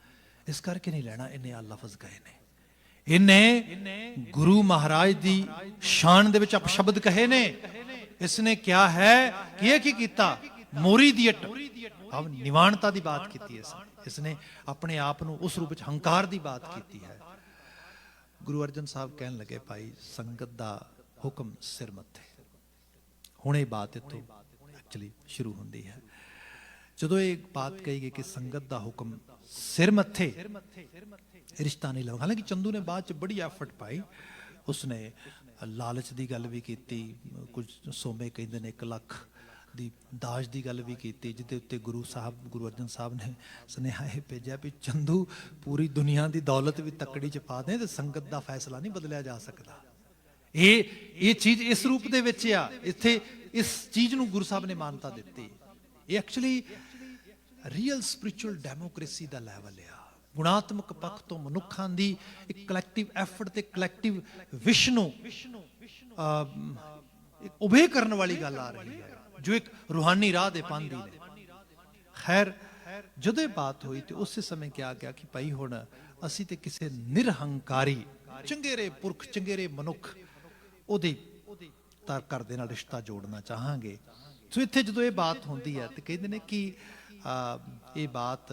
S1: ਇਸ ਕਰਕੇ ਨਹੀਂ ਲੈਣਾ, ਇਹਨੇ ਆ ਲਫ਼ਜ਼ ਗਏ ਨੇ, ਇਹਨੇ ਗੁਰੂ ਮਹਾਰਾਜ ਦੀ ਸ਼ਾਨ ਦੇ ਵਿੱਚ ਅਪਸ਼ਬਦ ਕਹੇ ਨੇ। ਇਸਨੇ ਕਿਹਾ ਹੈ ਕਿ ਇਹ ਕੀ ਕੀਤਾ? ਮੋਰੀ ਦੀ ਅਟ ਨਿਵਾਣਤਾ ਦੀ ਬਾਤ ਕੀਤੀ। ਇਸਨੇ ਆਪਣੇ ਆਪ ਨੂੰ ਉਸ ਰੂਪ ਵਿੱਚ ਹੰਕਾਰ ਦੀ ਬਾਤ ਕੀਤੀ ਹੈ। ਗੁਰੂ ਅਰਜਨ ਸਾਹਿਬ ਕਹਿਣ ਲੱਗੇ ਭਾਈ ਸੰਗਤ ਦਾ ਹੁਕਮ ਸਿਰ ਮੱਥੇ। ਹੁਣ ਇਹ ਬਾਤ ਇੱਥੋਂ ਐਕਚੁਅਲੀ ਸ਼ੁਰੂ ਹੁੰਦੀ ਹੈ। ਜਦੋਂ ਇਹ ਬਾਤ ਕਹੀ ਗਈ ਕਿ ਸੰਗਤ ਦਾ ਹੁਕਮ ਸਿਰ ਮੱਥੇ, ਰਿਸ਼ਤਾ ਨਹੀਂ ਲਵਾਂਗਾ। ਹਾਲਾਂਕਿ ਚੰਦੂ ਨੇ ਬਾਅਦ ਚ ਬੜੀ ਐਫਰਟ ਪਾਈ। ਉਸਨੇ ਲਾਲਚ ਦੀ ਗੱਲ ਵੀ ਕੀਤੀ, ਕੁਝ ਸੋਮੇ ਕਹਿੰਦੇ ਨੇ 1 ਲੱਖ ਦੀ ਦਾਜ ਦੀ ਗੱਲ ਵੀ ਕੀਤੀ, ਜਿਹਦੇ ਉੱਤੇ ਗੁਰੂ ਅਰਜਨ ਸਾਹਿਬ ਨੇ ਸੁਨੇਹਾ ਇਹ ਭੇਜਿਆ ਵੀ ਚੰਦੂ ਪੂਰੀ ਦੁਨੀਆ ਦੀ ਦੌਲਤ ਵੀ ਤੱਕੜੀ ਚ ਪਾ ਦੇ ਤੇ ਸੰਗਤ ਦਾ ਫੈਸਲਾ ਨਹੀਂ ਬਦਲਿਆ ਜਾ ਸਕਦਾ। ਇਹ ਚੀਜ਼ ਇਸ ਰੂਪ ਦੇ ਵਿੱਚ ਆ। ਇੱਥੇ ਇਸ ਚੀਜ਼ ਨੂੰ ਗੁਰੂ ਸਾਹਿਬ ਨੇ ਮਾਨਤਾ ਦਿੱਤੀ। ਇਹ ਐਕਚੁਅਲੀ ਰੀਅਲ ਸਪਿਰਿਚੁਅਲ ਡੈਮੋਕ੍ਰੇਸੀ ਦਾ ਲੈਵਲ ਆ। ਗੁਣਾਤਮਕ ਪੱਖ ਤੋਂ ਮਨੁੱਖਾਂ ਦੀ ਇੱਕ ਕਲੈਕਟਿਵ ਐਫਰਟ ਤੇ ਕਲੈਕਟਿਵ ਵਿਸ਼ ਨੂੰ ਉਭੇ ਕਰਨ ਵਾਲੀ ਗੱਲ ਆ ਰਹੀ ਹੈ, ਜੋ ਇੱਕ ਰੂਹਾਨੀ ਰਾਹ ਦੇ ਪਾਂਦੀ ਨੇ। ਖੈਰ ਜਦੋਂ ਇਹ ਬਾਤ ਹੋਈ ਤੇ ਉਸੇ ਸਮੇਂ ਕਿਹਾ ਗਿਆ ਕਿ ਭਾਈ ਹੁਣ ਅਸੀਂ ਤੇ ਕਿਸੇ ਨਿਰਹੰਕਾਰੀ ਚੰਗੇਰੇ ਪੁਰਖ, ਚੰਗੇਰੇ ਮਨੁੱਖ ਉਹਦੇ ਤਾਂ ਘਰ ਦੇ ਨਾਲ ਰਿਸ਼ਤਾ ਜੋੜਨਾ ਚਾਹਾਂਗੇ। ਸੋ ਇੱਥੇ ਜਦੋਂ ਇਹ ਬਾਤ ਹੁੰਦੀ ਹੈ ਤੇ ਕਹਿੰਦੇ ਨੇ ਕਿ ਇਹ ਬਾਤ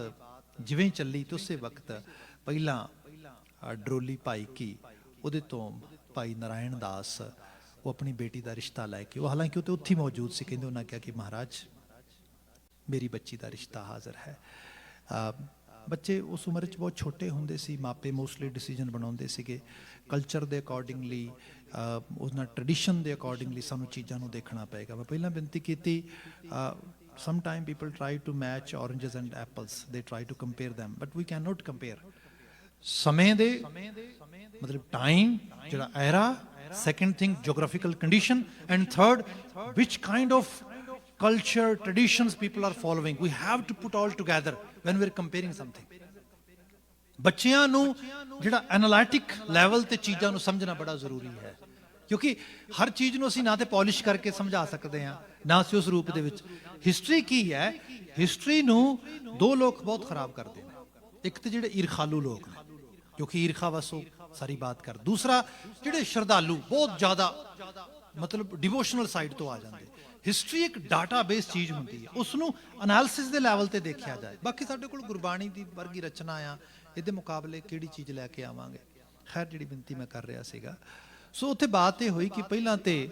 S1: ਜਿਵੇਂ ਚੱਲੀ ਤੇ ਉਸੇ ਵਕਤ ਪਹਿਲਾਂ ਡਰੋਲੀ ਭਾਈ ਕੀ, ਉਹਦੇ ਤੋਂ ਭਾਈ ਨਾਰਾਇਣ ਦਾਸ, ਉਹ ਆਪਣੀ ਬੇਟੀ ਦਾ ਰਿਸ਼ਤਾ ਲੈ ਕੇ, ਉਹ ਹਾਲਾਂਕਿ ਉਹ ਤੇ ਉੱਥੇ ਮੌਜੂਦ ਸੀ, ਕਹਿੰਦੇ ਉਹਨਾਂ ਕਿਹਾ ਕਿ ਮਹਾਰਾਜ ਮੇਰੀ ਬੱਚੀ ਦਾ ਰਿਸ਼ਤਾ ਹਾਜ਼ਰ ਹੈ। ਬੱਚੇ ਉਸ ਉਮਰ 'ਚ ਬਹੁਤ ਛੋਟੇ ਹੁੰਦੇ ਸੀ, ਮਾਪੇ ਮੋਸਟਲੀ ਡਿਸੀਜਨ ਬਣਾਉਂਦੇ ਸੀਗੇ ਕਲਚਰ ਦੇ ਅਕੋਰਡਿੰਗਲੀ, ਉਹਨਾਂ ਟ੍ਰੈਡੀਸ਼ਨ ਦੇ ਅਕੋਰਡਿੰਗਲੀ ਸਾਨੂੰ ਚੀਜ਼ਾਂ ਨੂੰ ਦੇਖਣਾ ਪਏਗਾ। ਮੈਂ ਪਹਿਲਾਂ ਬੇਨਤੀ ਕੀਤੀ, sometime people try to match oranges and apples, they try to compare them, but we cannot compare. ਸਮੇਂ ਦੇ ਮਤਲਬ ਟਾਈਮ ਜਿਹੜਾ ਐਰਾ, second thing geographical condition, and third which kind of culture, traditions people are following. We have to put all together when we're comparing something. ਬੱਚਿਆਂ ਨੂੰ ਜਿਹੜਾ analytic level ਤੇ ਚੀਜ਼ਾਂ ਨੂੰ ਸਮਝਣਾ ਬੜਾ ਜ਼ਰੂਰੀ ਹੈ, ਕਿਉਂਕਿ ਹਰ ਚੀਜ਼ ਨੂੰ ਅਸੀਂ ਨਾ ਤੇ ਪੋਲਿਸ਼ ਕਰਕੇ ਸਮਝਾ ਸਕਦੇ ਹਾਂ, ਨਾ ਅਸੀਂ ਉਸ ਰੂਪ ਦੇ ਵਿੱਚ। ਹਿਸਟਰੀ ਕੀ ਹੈ? ਹਿਸਟਰੀ ਨੂੰ ਦੋ ਲੋਕ ਬਹੁਤ ਖਰਾਬ ਕਰਦੇ ਨੇ। ਇੱਕ ਤੇ ਜਿਹੜੇ ਈਰਖਾਲੂ ਲੋਕ ਨੇ, ਕਿਉਂਕਿ ਈਰਖਾ ਵਸੋਂ ਸਾਰੀ ਬਾਤ ਕਰ। ਦੂਸਰਾ ਜਿਹੜੇ ਸ਼ਰਧਾਲੂ, ਬਹੁਤ ਜ਼ਿਆਦਾ ਮਤਲਬ ਡਿਵੋਸ਼ਨਲ ਸਾਈਡ ਤੋਂ ਆ ਜਾਂਦੇ। ਹਿਸਟਰੀ ਇੱਕ ਡਾਟਾਬੇਸ ਚੀਜ਼ ਹੁੰਦੀ ਹੈ, ਉਸ ਨੂੰ ਅਨਾਲਿਸਿਸ ਦੇ ਲੈਵਲ ਤੇ ਦੇਖਿਆ ਜਾਏ। ਬਾਕੀ ਸਾਡੇ ਕੋਲ ਗੁਰਬਾਣੀ ਦੀ ਵਰਗੀ ਰਚਨਾ ਆ, ਇਹਦੇ ਮੁਕਾਬਲੇ ਕਿਹੜੀ ਚੀਜ਼ ਲੈ ਕੇ ਆਵਾਂਗੇ। ਖੈਰ ਜਿਹੜੀ ਬੇਨਤੀ ਮੈਂ ਕਰ ਰਿਹਾ ਸੀਗਾ, ਸੋ ਉੱਥੇ ਬਾਤ ਇਹ ਹੋਈ ਕਿ ਪਹਿਲਾਂ ਤੇ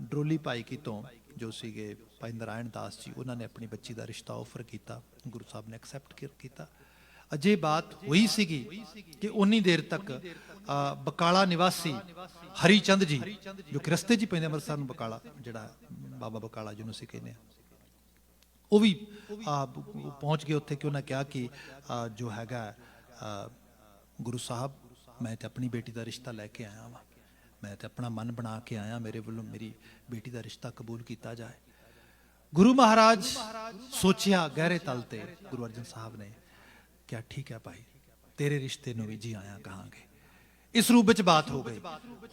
S1: ਡਰੋਲੀ ਭਾਈ ਕੀ ਤੋਂ ਜੋ ਸੀਗੇ ਭਾਈ ਨਾਰਾਇਣ ਦਾਸ ਜੀ, ਉਹਨਾਂ ਨੇ ਆਪਣੀ ਬੱਚੀ ਦਾ ਰਿਸ਼ਤਾ ਆਫਰ ਕੀਤਾ, ਗੁਰੂ ਸਾਹਿਬ ਨੇ ਐਕਸੈਪਟ ਕੀਤਾ। ਅਜੇ ਬਾਤ ਹੋਈ ਸੀਗੀ ਕਿ ਉਨੀ ਦੇਰ ਤੱਕ ਬਕਾਲਾ ਨਿਵਾਸੀ ਹਰੀ ਚੰਦ ਜੀ, ਜੋ ਕਿ ਰਸਤੇ 'ਚ ਪੈਂਦੇ ਅੰਮ੍ਰਿਤਸਰ ਨੂੰ, ਬਕਾਲਾ ਜਿਹੜਾ ਬਾਬਾ ਬਕਾਲਾ ਜਿਹਨੂੰ ਅਸੀਂ ਕਹਿੰਦੇ ਹਾਂ, ਉਹ ਵੀ ਪਹੁੰਚ ਗਏ ਉੱਥੇ ਕਿ ਉਹਨਾਂ ਕਿਹਾ ਕਿ ਜੋ ਹੈਗਾ ਗੁਰੂ ਸਾਹਿਬ, ਮੈਂ ਤੇ ਆਪਣੀ ਬੇਟੀ ਦਾ ਰਿਸ਼ਤਾ ਲੈ ਕੇ ਆਇਆ ਵਾਂ, ਮੈਂ ਤੇ ਆਪਣਾ ਮਨ ਬਣਾ ਕੇ ਆਇਆ, ਮੇਰੇ ਵੱਲੋਂ ਮੇਰੀ ਬੇਟੀ ਦਾ ਰਿਸ਼ਤਾ ਕਬੂਲ ਕੀਤਾ ਜਾਏ। ਗੁਰੂ ਮਹਾਰਾਜ ਸੋਚਿਆ ਗਹਿਰੇ ਤਲ ਤੇ, ਗੁਰੂ ਅਰਜਨ ਸਾਹਿਬ ਨੇ ਕਿਹਾ ਠੀਕ ਹੈ ਭਾਈ, ਤੇਰੇ ਰਿਸ਼ਤੇ ਨੂੰ ਵੀ ਜੀ ਆਇਆਂ ਕਹਾਂਗੇ। ਇਸ ਰੂਪ ਵਿੱਚ ਬਾਤ ਹੋ ਗਈ।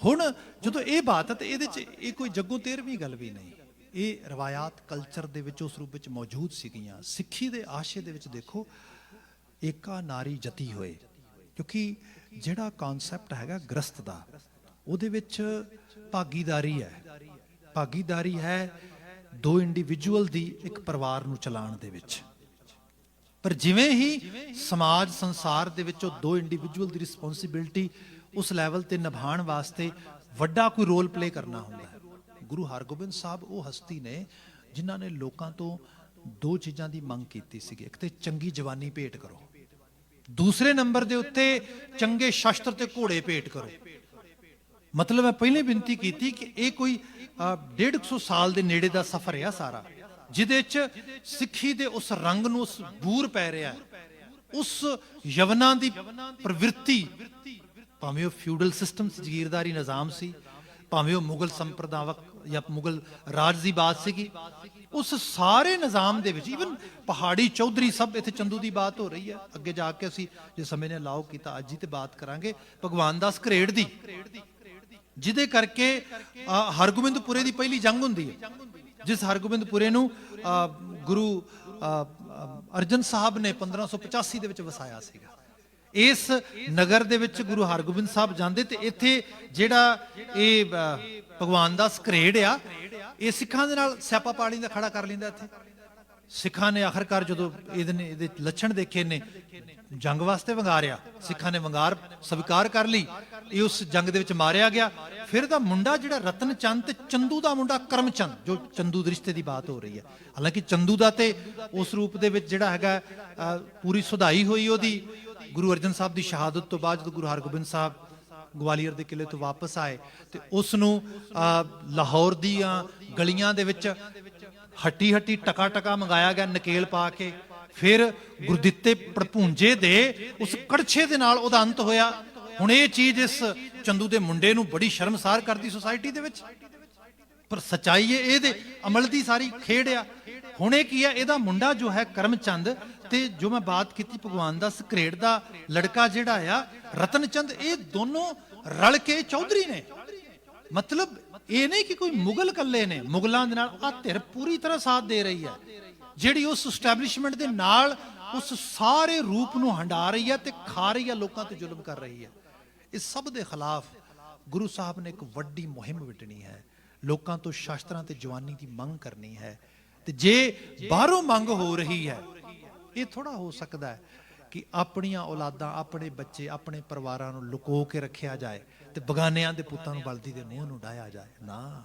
S1: ਹੁਣ ਜਦੋਂ ਇਹ ਬਾਤ ਹੈ ਤੇ ਇਹਦੇ 'ਚ ਇਹ ਕੋਈ ਜੱਗੋਂ ਤੇਰਵੀਂ ਗੱਲ ਵੀ ਨਹੀਂ, ਇਹ ਰਵਾਇਤ ਕਲਚਰ ਦੇ ਵਿੱਚ ਉਸ ਰੂਪ ਵਿੱਚ ਮੌਜੂਦ ਸੀਗੀਆਂ। ਸਿੱਖੀ ਦੇ ਆਸ਼ੇ ਦੇ ਵਿੱਚ ਦੇਖੋ, ਏਕਾ ਨਾਰੀ ਜਤੀ ਹੋਏ, ਕਿਉਂਕਿ ਜਿਹੜਾ ਕਨਸੈਪਟ ਹੈਗਾ ਗ੍ਰਸਤ ਦਾ, ਉਹਦੇ ਵਿੱਚ ਭਾਗੀਦਾਰੀ ਹੈ। ਭਾਗੀਦਾਰੀ ਹੈ ਦੋ ਇੰਡੀਵਿਜੂਅਲ ਦੀ ਇੱਕ ਪਰਿਵਾਰ ਨੂੰ ਚਲਾਉਣ ਦੇ ਵਿੱਚ। ਪਰ ਜਿਵੇਂ ਹੀ ਸਮਾਜ ਸੰਸਾਰ ਦੇ ਵਿੱਚ ਉਹ ਦੋ ਇੰਡੀਵਿਜੂਅਲ ਦੀ ਰਿਸਪੌਂਸਿਬਿਲਟੀ ਉਸ ਲੈਵਲ ਤੇ ਨਿਭਾਉਣ ਵਾਸਤੇ ਵੱਡਾ ਕੋਈ ਰੋਲ ਪਲੇ ਕਰਨਾ ਹੁੰਦਾ ਹੈ। ਗੁਰੂ ਹਰਗੋਬਿੰਦ ਸਾਹਿਬ ਉਹ ਹਸਤੀ ਨੇ ਜਿਨ੍ਹਾਂ ਨੇ ਲੋਕਾਂ ਤੋਂ ਦੋ ਚੀਜ਼ਾਂ ਦੀ ਮੰਗ ਕੀਤੀ ਸੀਗੀ। ਇੱਕ ਤੇ ਚੰਗੀ ਜਵਾਨੀ ਭੇਟ ਕਰੋ, ਦੂਸਰੇ ਨੰਬਰ ਦੇ ਉੱਤੇ ਚੰਗੇ ਸ਼ਸਤਰ ਤੇ ਘੋੜੇ ਭੇਟ ਕਰੋ। ਮਤਲਬ ਮੈਂ ਪਹਿਲੇ ਬੇਨਤੀ ਕੀਤੀ ਕਿ ਇਹ ਕੋਈ 150 ਸਾਲ ਦੇ ਨੇੜੇ ਦਾ ਸਫ਼ਰ ਹੈ ਸਾਰਾ, ਜਿਹਦੇ 'ਚ ਸਿੱਖੀ ਦੇ ਉਸ ਰੰਗ ਨੂੰ, ਉਸ ਬੂਰ ਪੈ ਰਿਹਾ ਹੈ, ਉਸ ਯਵਨਾਂ ਦੀ ਪ੍ਰਵਿਰਤੀ, ਭਾਵੇਂ ਉਹ ਫਿਊਡਲ ਸਿਸਟਮ ਸੀ, ਜਗੀਰਦਾਰੀ ਨਿਜ਼ਾਮ ਸੀ, ਭਾਵੇਂ ਉਹ ਮੁਗਲ ਸੰਪਰਦਾਇਕ ਜਾਂ ਮੁਗਲ ਰਾਜ ਦੀ ਬਾਤ ਸੀਗੀ, ਉਸ ਸਾਰੇ ਨਿਜ਼ਾਮ ਦੇ ਵਿੱਚ ਈਵਨ ਪਹਾੜੀ ਚੌਧਰੀ ਸਭ, ਇੱਥੇ ਚੰਦੂ ਦੀ ਬਾਤ ਹੋ ਰਹੀ ਹੈ, ਅੱਗੇ ਜਾ ਕੇ ਅਸੀਂ ਜੇ ਸਮੇਂ ਨੇ ਅਲਾਓ ਕੀਤਾ ਅੱਜ ਹੀ ਤੇ ਬਾਤ ਕਰਾਂਗੇ ਭਗਵਾਨ ਦਾਸ ਘਰੇੜ ਦੀ, ਜਿਹਦੇ ਕਰਕੇ ਹਰਗੋਬਿੰਦਪੁਰੇ ਦੀ ਪਹਿਲੀ ਜੰਗ ਹੁੰਦੀ ਹੈ, ਜਿਸ ਹਰਗੋਬਿੰਦਪੁਰੇ ਨੂੰ ਗੁਰੂ ਅਰਜਨ ਸਾਹਿਬ ਨੇ 1585 ਦੇ ਵਿੱਚ ਵਸਾਇਆ ਸੀਗਾ। ਇਸ ਨਗਰ ਦੇ ਵਿੱਚ ਗੁਰੂ ਹਰਗੋਬਿੰਦ ਸਾਹਿਬ ਜਾਂਦੇ ਤੇ ਇੱਥੇ ਜਿਹੜਾ ਇਹ ਭਗਵਾਨ ਦਾਸ ਘਰੇੜ ਆ, ਇਹ ਸਿੱਖਾਂ ਦੇ ਨਾਲ ਸਿਆਪਾ ਪਾਣੀ ਦਾ ਖੜਾ ਕਰ ਲੈਂਦਾ। ਇੱਥੇ ਸਿੱਖਾਂ ਨੇ ਆਖਰਕਾਰ ਜਦੋਂ ਇਹਦੇ ਲੱਛਣ ਦੇਖੇ ਨੇ, ਜੰਗ ਵਾਸਤੇ ਵੰਗਾਰਿਆ, ਸਿੱਖਾਂ ਨੇ ਵੰਗਾਰ ਸਵੀਕਾਰ ਕਰ ਲਈ, ਇਹ ਉਸ ਜੰਗ ਦੇ ਵਿੱਚ ਮਾਰਿਆ ਗਿਆ। ਫਿਰ ਇਹਦਾ ਮੁੰਡਾ ਜਿਹੜਾ ਰਤਨ ਚੰਦ ਤੇ ਚੰਦੂ ਦਾ ਮੁੰਡਾ ਕਰਮ ਚੰਦ, ਜੋ ਚੰਦੂ ਦੇ ਰਿਸ਼ਤੇ ਦੀ ਬਾਤ ਹੋ ਰਹੀ ਹੈ, ਹਾਲਾਂਕਿ ਚੰਦੂ ਦਾ ਤੇ ਉਸ ਰੂਪ ਦੇ ਵਿੱਚ ਜਿਹੜਾ ਹੈਗਾ ਪੂਰੀ ਸੁਧਾਈ ਹੋਈ ਉਹਦੀ ਗੁਰੂ ਅਰਜਨ ਸਾਹਿਬ ਦੀ ਸ਼ਹਾਦਤ ਤੋਂ ਬਾਅਦ, ਜਦੋਂ ਗੁਰੂ ਹਰਗੋਬਿੰਦ ਸਾਹਿਬ ਗਵਾਲੀਅਰ ਦੇ ਕਿਲੇ ਤੋਂ ਵਾਪਸ ਆਏ ਤੇ ਉਸ ਨੂੰ ਲਾਹੌਰ ਦੀਆਂ ਗਲੀਆਂ ਦੇ ਵਿੱਚ ਹੱਟੀ ਹੱਟੀ ਟਕਾ ਟਕਾ ਮੰਗਾਇਆ ਗਿਆ ਨਕੇਲ ਪਾ ਕੇ। ਫਿਰ ਗੁਰਦਿੱਤੇ ਪੜਪੂੰਜੇ ਦੇ ਉਸ ਕੜਛੇ ਦੇ ਨਾਲ ਉਹਦਾ ਅੰਤ ਹੋਇਆ। ਹੁਣ ਇਹ ਚੀਜ਼ ਇਸ ਚੰਦੂ ਦੇ ਮੁੰਡੇ ਨੂੰ ਬੜੀ ਸ਼ਰਮਸਾਰ ਕਰਦੀ ਸੁਸਾਇਟੀ ਦੇ ਵਿੱਚ, ਪਰ ਸੱਚਾਈ ਹੈ ਇਹਦੇ ਅਮਲ ਦੀ ਸਾਰੀ ਖੇਡ ਆ। ਹੁਣ ਇਹ ਕੀ ਹੈ, ਇਹਦਾ ਮੁੰਡਾ ਜੋ ਹੈ ਕਰਮ ਚੰਦ ਤੇ ਜੋ ਮੈਂ ਬਾਤ ਕੀਤੀ ਭਗਵਾਨ ਦਾਸ ਘਰੇੜ ਦਾ ਲੜਕਾ ਜਿਹੜਾ ਆ ਰਤਨ ਚੰਦ, ਇਹ ਦੋਨੋਂ ਰਲ ਕੇ ਚੌਧਰੀ ਨੇ। ਮਤਲਬ ਇਹ ਨਹੀਂ ਕਿ ਕੋਈ ਮੁਗਲ ਕੱਲੇ ਨੇ, ਮੁਗਲਾਂ ਦੇ ਨਾਲ ਆ ਧਿਰ ਪੂਰੀ ਤਰ੍ਹਾਂ ਸਾਥ ਦੇ ਰਹੀ ਹੈ, ਜਿਹੜੀ ਉਸ ਸਟੈਬਲਿਸ਼ਮੈਂਟ ਦੇ ਨਾਲ ਉਸ ਸਾਰੇ ਰੂਪ ਨੂੰ ਹੰਡਾ ਰਹੀ ਹੈ ਤੇ ਖਾ ਰਹੀ ਹੈ, ਲੋਕਾਂ ਤੇ ਜ਼ੁਲਮ ਕਰ ਰਹੀ ਹੈ। ਇਸ ਸਭ ਦੇ ਖਿਲਾਫ ਗੁਰੂ ਸਾਹਿਬ ਨੇ ਇੱਕ ਵੱਡੀ ਮੁਹਿੰਮ ਵਿੱਢਣੀ ਹੈ, ਲੋਕਾਂ ਤੋਂ ਸ਼ਾਸਤਰਾਂ ਤੇ ਜਵਾਨੀ ਦੀ ਮੰਗ ਕਰਨੀ ਹੈ। ਤੇ ਜੇ ਬਾਹਰੋਂ ਮੰਗ ਹੋ ਰਹੀ ਹੈ, ਇਹ ਥੋੜਾ ਹੋ ਸਕਦਾ ਹੈ ਕਿ ਆਪਣੀਆਂ ਔਲਾਦਾਂ, ਆਪਣੇ ਬੱਚੇ, ਆਪਣੇ ਪਰਿਵਾਰਾਂ ਨੂੰ ਲੁਕੋ ਕੇ ਰੱਖਿਆ ਜਾਏ ਤੇ ਬਗਾਨਿਆਂ ਦੇ ਪੁੱਤਾਂ ਨੂੰ ਬਲਦੀ ਦੇ ਮੂੰਹ ਨੂੰ ਡਾਇਆ ਜਾਏ ਨਾ।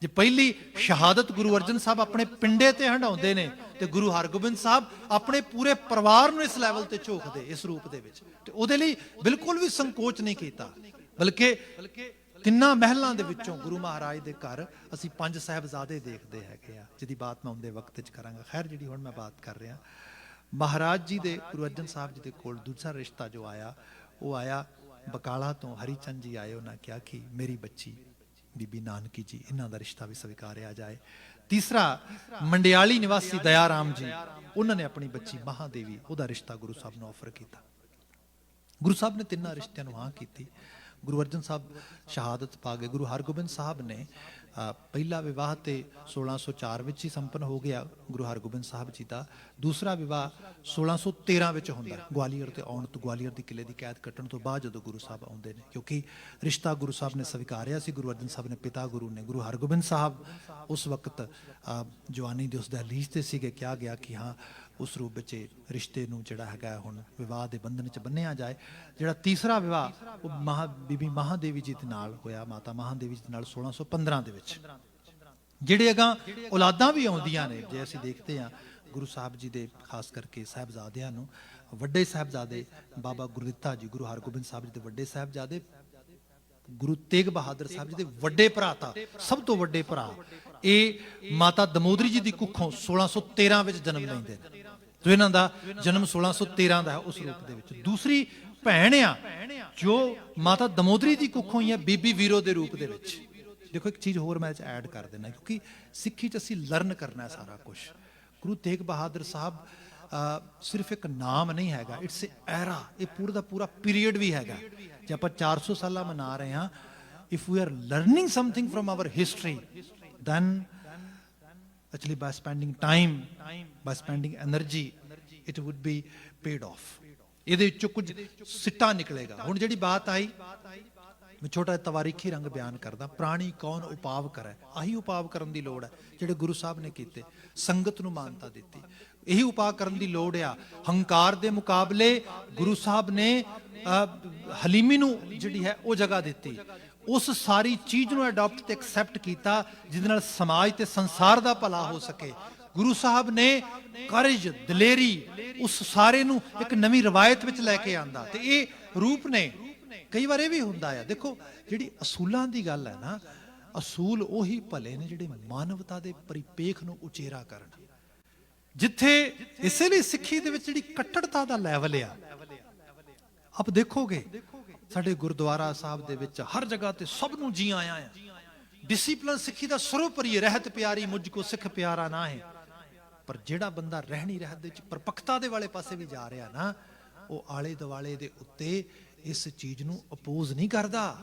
S1: ਜੇ ਪਹਿਲੀ ਸ਼ਹਾਦਤ ਗੁਰੂ ਅਰਜਨ ਸਾਹਿਬ ਆਪਣੇ ਪਿੰਡੇ ਤੇ ਹੰਡਾਉਂਦੇ ਨੇ ਤੇ ਗੁਰੂ ਹਰਗੋਬਿੰਦ ਸਾਹਿਬ ਆਪਣੇ ਪੂਰੇ ਪਰਿਵਾਰ ਨੂੰ ਇਸ ਲੈਵਲ ਤੇ ਝੋਕਦੇ ਇਸ ਰੂਪ ਦੇ ਵਿੱਚ, ਤੇ ਉਹਦੇ ਲਈ ਬਿਲਕੁਲ ਵੀ ਸੰਕੋਚ ਨਹੀਂ ਕੀਤਾ। ਬਲਕਿ ਤਿੰਨਾਂ ਮਹਿਲਾਂ ਦੇ ਵਿੱਚੋਂ ਗੁਰੂ ਮਹਾਰਾਜ ਦੇ ਘਰ ਅਸੀਂ 5 ਸਾਹਿਬਜ਼ਾਦੇ ਦੇਖਦੇ ਹੈਗੇ ਆ, ਜਿਹਦੀ ਬਾਤ ਮੈਂ ਉਹਦੇ ਵਕਤ 'ਚ ਕਰਾਂਗਾ। ਖੈਰ, ਜਿਹੜੀ ਹੁਣ ਮੈਂ ਬਾਤ ਕਰ ਰਿਹਾ, ਮਹਾਰਾਜ ਜੀ ਦੇ ਗੁਰੂ ਅਰਜਨ ਸਾਹਿਬ ਜੀ ਦੇ ਕੋਲ ਦੂਸਰਾ ਰਿਸ਼ਤਾ ਜੋ ਆਇਆ, ਉਹ ਆਇਆ ਬਕਾਲਾ ਤੋਂ। ਹਰੀਚੰਦ ਜੀ ਆਏ, ਉਹਨਾਂ ਕਿਹਾ ਕਿ ਮੇਰੀ ਬੱਚੀ ਬੀਬੀ ਨਾਨਕੀ ਜੀ, ਇਹਨਾਂ ਦਾ ਰਿਸ਼ਤਾ ਵੀ ਸਵੀਕਾਰਿਆ ਜਾਏ। ਤੀਸਰਾ ਮੰਡਿਆਲੀ ਨਿਵਾਸੀ ਦਇਆ ਰਾਮ ਜੀ, ਉਹਨਾਂ ਨੇ ਆਪਣੀ ਬੱਚੀ ਮਹਾਦੇਵੀ, ਉਹਦਾ ਰਿਸ਼ਤਾ ਗੁਰੂ ਸਾਹਿਬ ਨੂੰ ਆਫਰ ਕੀਤਾ। ਗੁਰੂ ਸਾਹਿਬ ਨੇ ਤਿੰਨਾਂ ਰਿਸ਼ਤਿਆਂ ਨੂੰ ਹਾਂ ਕੀਤੀ। ਗੁਰੂ ਅਰਜਨ ਸਾਹਿਬ ਸ਼ਹਾਦਤ ਪਾ ਗਏ। ਗੁਰੂ ਹਰਗੋਬਿੰਦ ਸਾਹਿਬ ਨੇ ਪਹਿਲਾ ਵਿਵਾਹ ਤੇ 1604 ਵਿੱਚ ਹੀ ਸੰਪੰਨ ਹੋ ਗਿਆ ਗੁਰੂ ਹਰਗੋਬਿੰਦ ਸਾਹਿਬ ਜੀ ਦਾ। ਦੂਸਰਾ ਵਿਵਾਹ 1613 ਵਿੱਚ ਹੁੰਦਾ ਗਵਾਲੀਅਰ ਤੇ ਆਉਣ ਤੋਂ, ਗਵਾਲੀਅਰ ਦੀ ਕਿਲੇ ਦੀ ਕੈਦ ਕੱਟਣ ਤੋਂ ਬਾਅਦ ਜਦੋਂ ਗੁਰੂ ਸਾਹਿਬ ਆਉਂਦੇ ਨੇ, ਕਿਉਂਕਿ ਰਿਸ਼ਤਾ ਗੁਰੂ ਸਾਹਿਬ ਨੇ ਸਵੀਕਾਰਿਆ ਸੀ। ਗੁਰੂ ਅਰਜਨ ਸਾਹਿਬ ਨੇ ਪਿਤਾ ਗੁਰੂ ਨੇ, ਗੁਰੂ ਹਰਗੋਬਿੰਦ ਸਾਹਿਬ ਉਸ ਵਕਤ ਜਵਾਨੀ ਦੇ ਉਸ ਦਹਲੀਜ਼ ਤੇ ਸੀਗੇ। ਕਿਹਾ ਗਿਆ ਕਿ ਹਾਂ ਉਸ ਰੂਪ ਵਿੱਚ ਰਿਸ਼ਤੇ ਨੂੰ ਜਿਹੜਾ ਹੈਗਾ ਹੁਣ ਵਿਵਾਹ ਦੇ ਬੰਧਨ 'ਚ ਬੰਨਿਆ ਜਾਏ। ਜਿਹੜਾ ਤੀਸਰਾ ਵਿਵਾਹ ਉਹ ਬੀਬੀ ਮਹਾਦੇਵੀ ਜੀ ਦੇ ਨਾਲ ਹੋਇਆ, ਮਾਤਾ ਮਹਾਦੇਵੀ ਜੀ ਦੇ ਨਾਲ 1615 ਦੇ ਵਿੱਚ। ਜਿਹੜੇ ਅਗਾਂ ਔਲਾਦਾਂ ਵੀ ਆਉਂਦੀਆਂ ਨੇ, ਜੇ ਅਸੀਂ ਦੇਖਦੇ ਹਾਂ ਗੁਰੂ ਸਾਹਿਬ ਜੀ ਦੇ ਖਾਸ ਕਰਕੇ ਸਾਹਿਬਜ਼ਾਦਿਆਂ ਨੂੰ, ਵੱਡੇ ਸਾਹਿਬਜ਼ਾਦੇ ਬਾਬਾ ਗੁਰਦਿੱਤਾ ਜੀ, ਗੁਰੂ ਹਰਗੋਬਿੰਦ ਸਾਹਿਬ ਜੀ ਦੇ ਵੱਡੇ ਸਾਹਿਬਜ਼ਾਦੇ, ਗੁਰੂ ਤੇਗ ਬਹਾਦਰ ਸਾਹਿਬ ਜੀ ਦੇ ਵੱਡੇ ਭਰਾਤਾ, ਸਭ ਤੋਂ ਵੱਡੇ ਭਰਾ, ਇਹ ਮਾਤਾ ਦਮੋਦਰੀ ਜੀ ਦੀ ਕੁੱਖੋਂ 1613 ਵਿੱਚ ਜਨਮ ਲੈਂਦੇ ਨੇ। ਜੋ ਇਹਨਾਂ ਦਾ ਜਨਮ 1613 ਦਾ ਹੈ ਉਸ ਰੂਪ ਦੇ ਵਿੱਚ। ਦੂਸਰੀ ਭੈਣ ਆ ਜੋ ਮਾਤਾ ਦਮੋਦਰੀ ਦੀ ਕੁੱਖੋਂ ਹੀ ਹੈ, ਬੀਬੀ ਵੀਰੋ ਦੇ ਰੂਪ ਦੇ ਵਿੱਚ। ਦੇਖੋ ਇੱਕ ਚੀਜ਼ ਹੋਰ ਮੈਂ ਇਹ 'ਚ ਐਡ ਕਰ ਦੇਣਾ, ਕਿਉਂਕਿ ਸਿੱਖੀ 'ਚ ਅਸੀਂ ਲਰਨ ਕਰਨਾ ਸਾਰਾ ਕੁਝ। ਗੁਰੂ ਤੇਗ ਬਹਾਦਰ ਸਾਹਿਬ ਸਿਰਫ ਇੱਕ ਨਾਮ ਨਹੀਂ ਹੈਗਾ, ਇਟਸ ਐਰਾ, ਇਹ ਪੂਰਾ ਦਾ ਪੂਰਾ ਪੀਰੀਅਡ ਵੀ ਹੈਗਾ। ਜੇ ਆਪਾਂ 400 ਸਾਲਾ ਮਨਾ ਰਹੇ ਹਾਂ, if we are learning something from our history, then actually by spending time, by spending energy, it would be paid off। ਇਹਦੇ ਵਿੱਚੋਂ ਕੁਝ ਸਿੱਟਾ ਨਿਕਲੇਗਾ। ਹੁਣ ਜਿਹੜੀ ਬਾਤ ਆਈ, ਮੈਂ ਛੋਟਾ ਤਵਾਰੀਖੀ ਰੰਗ ਬਿਆਨ ਕਰਦਾ, ਪ੍ਰਾਣੀ ਕੌਣ ਉਪਾਵ ਕਰੇ, ਆਹੀ ਉਪਾਵ ਕਰਨ ਦੀ ਲੋੜ ਹੈ ਜਿਹੜੇ ਗੁਰੂ ਸਾਹਿਬ ਨੇ ਕੀਤੇ, ਸੰਗਤ ਨੂੰ ਮਾਨਤਾ ਦਿੱਤੀ, ਇਹੀ ਉਪਾਅ ਕਰਨ ਦੀ ਲੋੜ ਆ। ਹੰਕਾਰ ਦੇ ਮੁਕਾਬਲੇ ਗੁਰੂ ਸਾਹਿਬ ਨੇ ਹਲੀਮੀ ਨੂੰ ਜਿਹੜੀ ਹੈ ਉਹ ਜਗ੍ਹਾ ਦਿੱਤੀ, ਉਸ ਸਾਰੀ ਚੀਜ਼ ਨੂੰ ਅਡਾਪਟ ਤੇ ਐਕਸੈਪਟ ਕੀਤਾ ਜਿਹਦੇ ਨਾਲ ਸਮਾਜ ਤੇ ਸੰਸਾਰ ਦਾ ਭਲਾ ਹੋ ਸਕੇ। ਗੁਰੂ ਸਾਹਿਬ ਨੇ ਕਰਜ, ਦਲੇਰੀ, ਉਸ ਸਾਰੇ ਨੂੰ ਇੱਕ ਨਵੀਂ ਰਵਾਇਤ ਵਿੱਚ ਲੈ ਕੇ ਆਂਦਾ, ਤੇ ਇਹ ਰੂਪ ਨੇ। ਕਈ ਵਾਰ ਇਹ ਵੀ ਹੁੰਦਾ ਆ, ਦੇਖੋ ਜਿਹੜੀ ਅਸੂਲਾਂ ਦੀ ਗੱਲ ਹੈ ਨਾ, ਅਸੂਲ ਉਹੀ ਭਲੇ ਨੇ ਜਿਹੜੇ ਮਾਨਵਤਾ ਦੇ ਪਰਿਪੇਖ ਨੂੰ ਉਚੇਰਾ ਕਰਨ। ਜਿੱਥੇ ਇਸੇ ਲਈ ਸਿੱਖੀ ਦੇ ਵਿੱਚ ਜਿਹੜੀ ਕੱਟੜਤਾ ਦਾ ਲੈਵਲ ਆ, ਆਪ ਦੇਖੋਗੇ ਸਾਡੇ ਗੁਰਦੁਆਰਾ ਸਾਹਿਬ ਦੇ ਵਿੱਚ ਹਰ ਜਗ੍ਹਾ ਤੇ ਸਭ ਨੂੰ ਜੀ ਆਇਆ ਆ। ਡਿਸਿਪਲਿਨ ਸਿੱਖੀ ਦਾ ਸਰਵੋਪਰੀ, ਰਹਿਤ ਪਿਆਰੀ ਮੁਝ ਕੋ ਸਿੱਖ ਪਿਆਰਾ ਨਾ ਹੈ। ਪਰ ਜਿਹੜਾ ਬੰਦਾ ਰਹਿਣੀ ਰਹਿਤ ਦੇ ਵਿੱਚ ਪਰਪੱਕਤਾ ਦੇ ਵਾਲੇ ਪਾਸੇ ਵੀ ਜਾ ਰਿਹਾ ਨਾ, ਉਹ ਆਲੇ ਦੁਆਲੇ ਦੇ ਉੱਤੇ ਇਸ ਚੀਜ਼ ਨੂੰ ਅਪੋਜ਼ ਨਹੀਂ ਕਰਦਾ,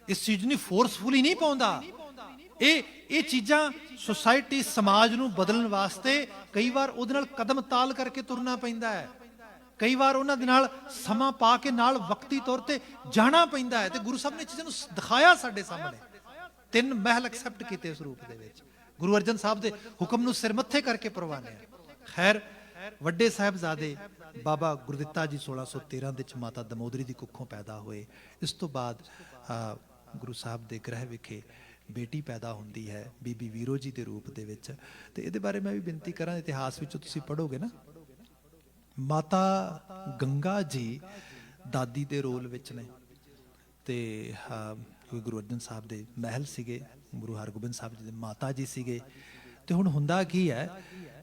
S1: ਇਸ ਚੀਜ਼ ਨੂੰ ਫੋਰਸਫੁਲੀ ਨਹੀਂ ਪਾਉਂਦਾ। ਇਹ ਚੀਜ਼ਾਂ ਸੁਸਾਇਟੀ, ਸਮਾਜ ਨੂੰ ਬਦਲਣ ਵਾਸਤੇ ਕਈ ਵਾਰ ਉਹਦੇ ਨਾਲ ਕਦਮ ਤਾਲ ਕਰਕੇ ਤੁਰਨਾ ਪੈਂਦਾ ਹੈ, ਕਈ ਵਾਰ ਉਹਨਾਂ ਦੇ ਨਾਲ ਸਮਾਂ ਪਾ ਕੇ ਨਾਲ ਵਕਤੀ ਤੌਰ ਤੇ ਜਾਣਾ ਪੈਂਦਾ ਹੈ। ਤੇ ਗੁਰੂ ਸਾਹਿਬ ਨੇ ਚੀਜ਼ਾਂ ਨੂੰ ਦਿਖਾਇਆ ਸਾਡੇ ਸਾਹਮਣੇ, 3 ਮਹਿਲ ਐਕਸੈਪਟ ਕੀਤੇ ਇਸ ਰੂਪ ਦੇ ਵਿੱਚ, ਗੁਰੂ ਅਰਜਨ ਸਾਹਿਬ ਦੇ ਹੁਕਮ ਨੂੰ ਸਿਰ ਮੱਥੇ ਕਰਕੇ ਪ੍ਰਵਾਨਿਆ। ਖੈਰ, ਵੱਡੇ ਸਾਹਿਬਜ਼ਾਦੇ ਬਾਬਾ ਗੁਰਦਿੱਤਾ ਜੀ 1613 ਦੇ ਵਿੱਚ ਮਾਤਾ ਦਮੋਦਰੀ ਦੀ ਕੁੱਖੋਂ ਪੈਦਾ ਹੋਏ। ਇਸ ਤੋਂ ਬਾਅਦ ਗੁਰੂ ਸਾਹਿਬ ਦੇ ਗ੍ਰਹਿ ਵਿਖੇ ਬੇਟੀ ਪੈਦਾ ਹੁੰਦੀ ਹੈ ਬੀਬੀ ਵੀਰੋ ਜੀ ਦੇ ਰੂਪ ਦੇ ਵਿੱਚ। ਤੇ ਇਹਦੇ ਬਾਰੇ ਮੈਂ ਵੀ ਬੇਨਤੀ ਕਰਾਂ, ਇਤਿਹਾਸ ਵਿੱਚ ਤੁਸੀਂ ਪੜ੍ਹੋਗੇ ਨਾ, ਮਾਤਾ ਗੰਗਾ ਜੀ ਦਾਦੀ ਦੇ ਰੋਲ ਵਿੱਚ ਨੇ, ਤੇ ਗੁਰੂ ਅਰਜਨ ਸਾਹਿਬ ਦੇ ਮਹਿਲ ਸੀਗੇ, ਗੁਰੂ ਹਰਗੋਬਿੰਦ ਸਾਹਿਬ ਜੀ ਦੇ ਮਾਤਾ ਜੀ ਸੀਗੇ। ਤੇ ਹੁਣ ਹੁੰਦਾ ਕੀ ਹੈ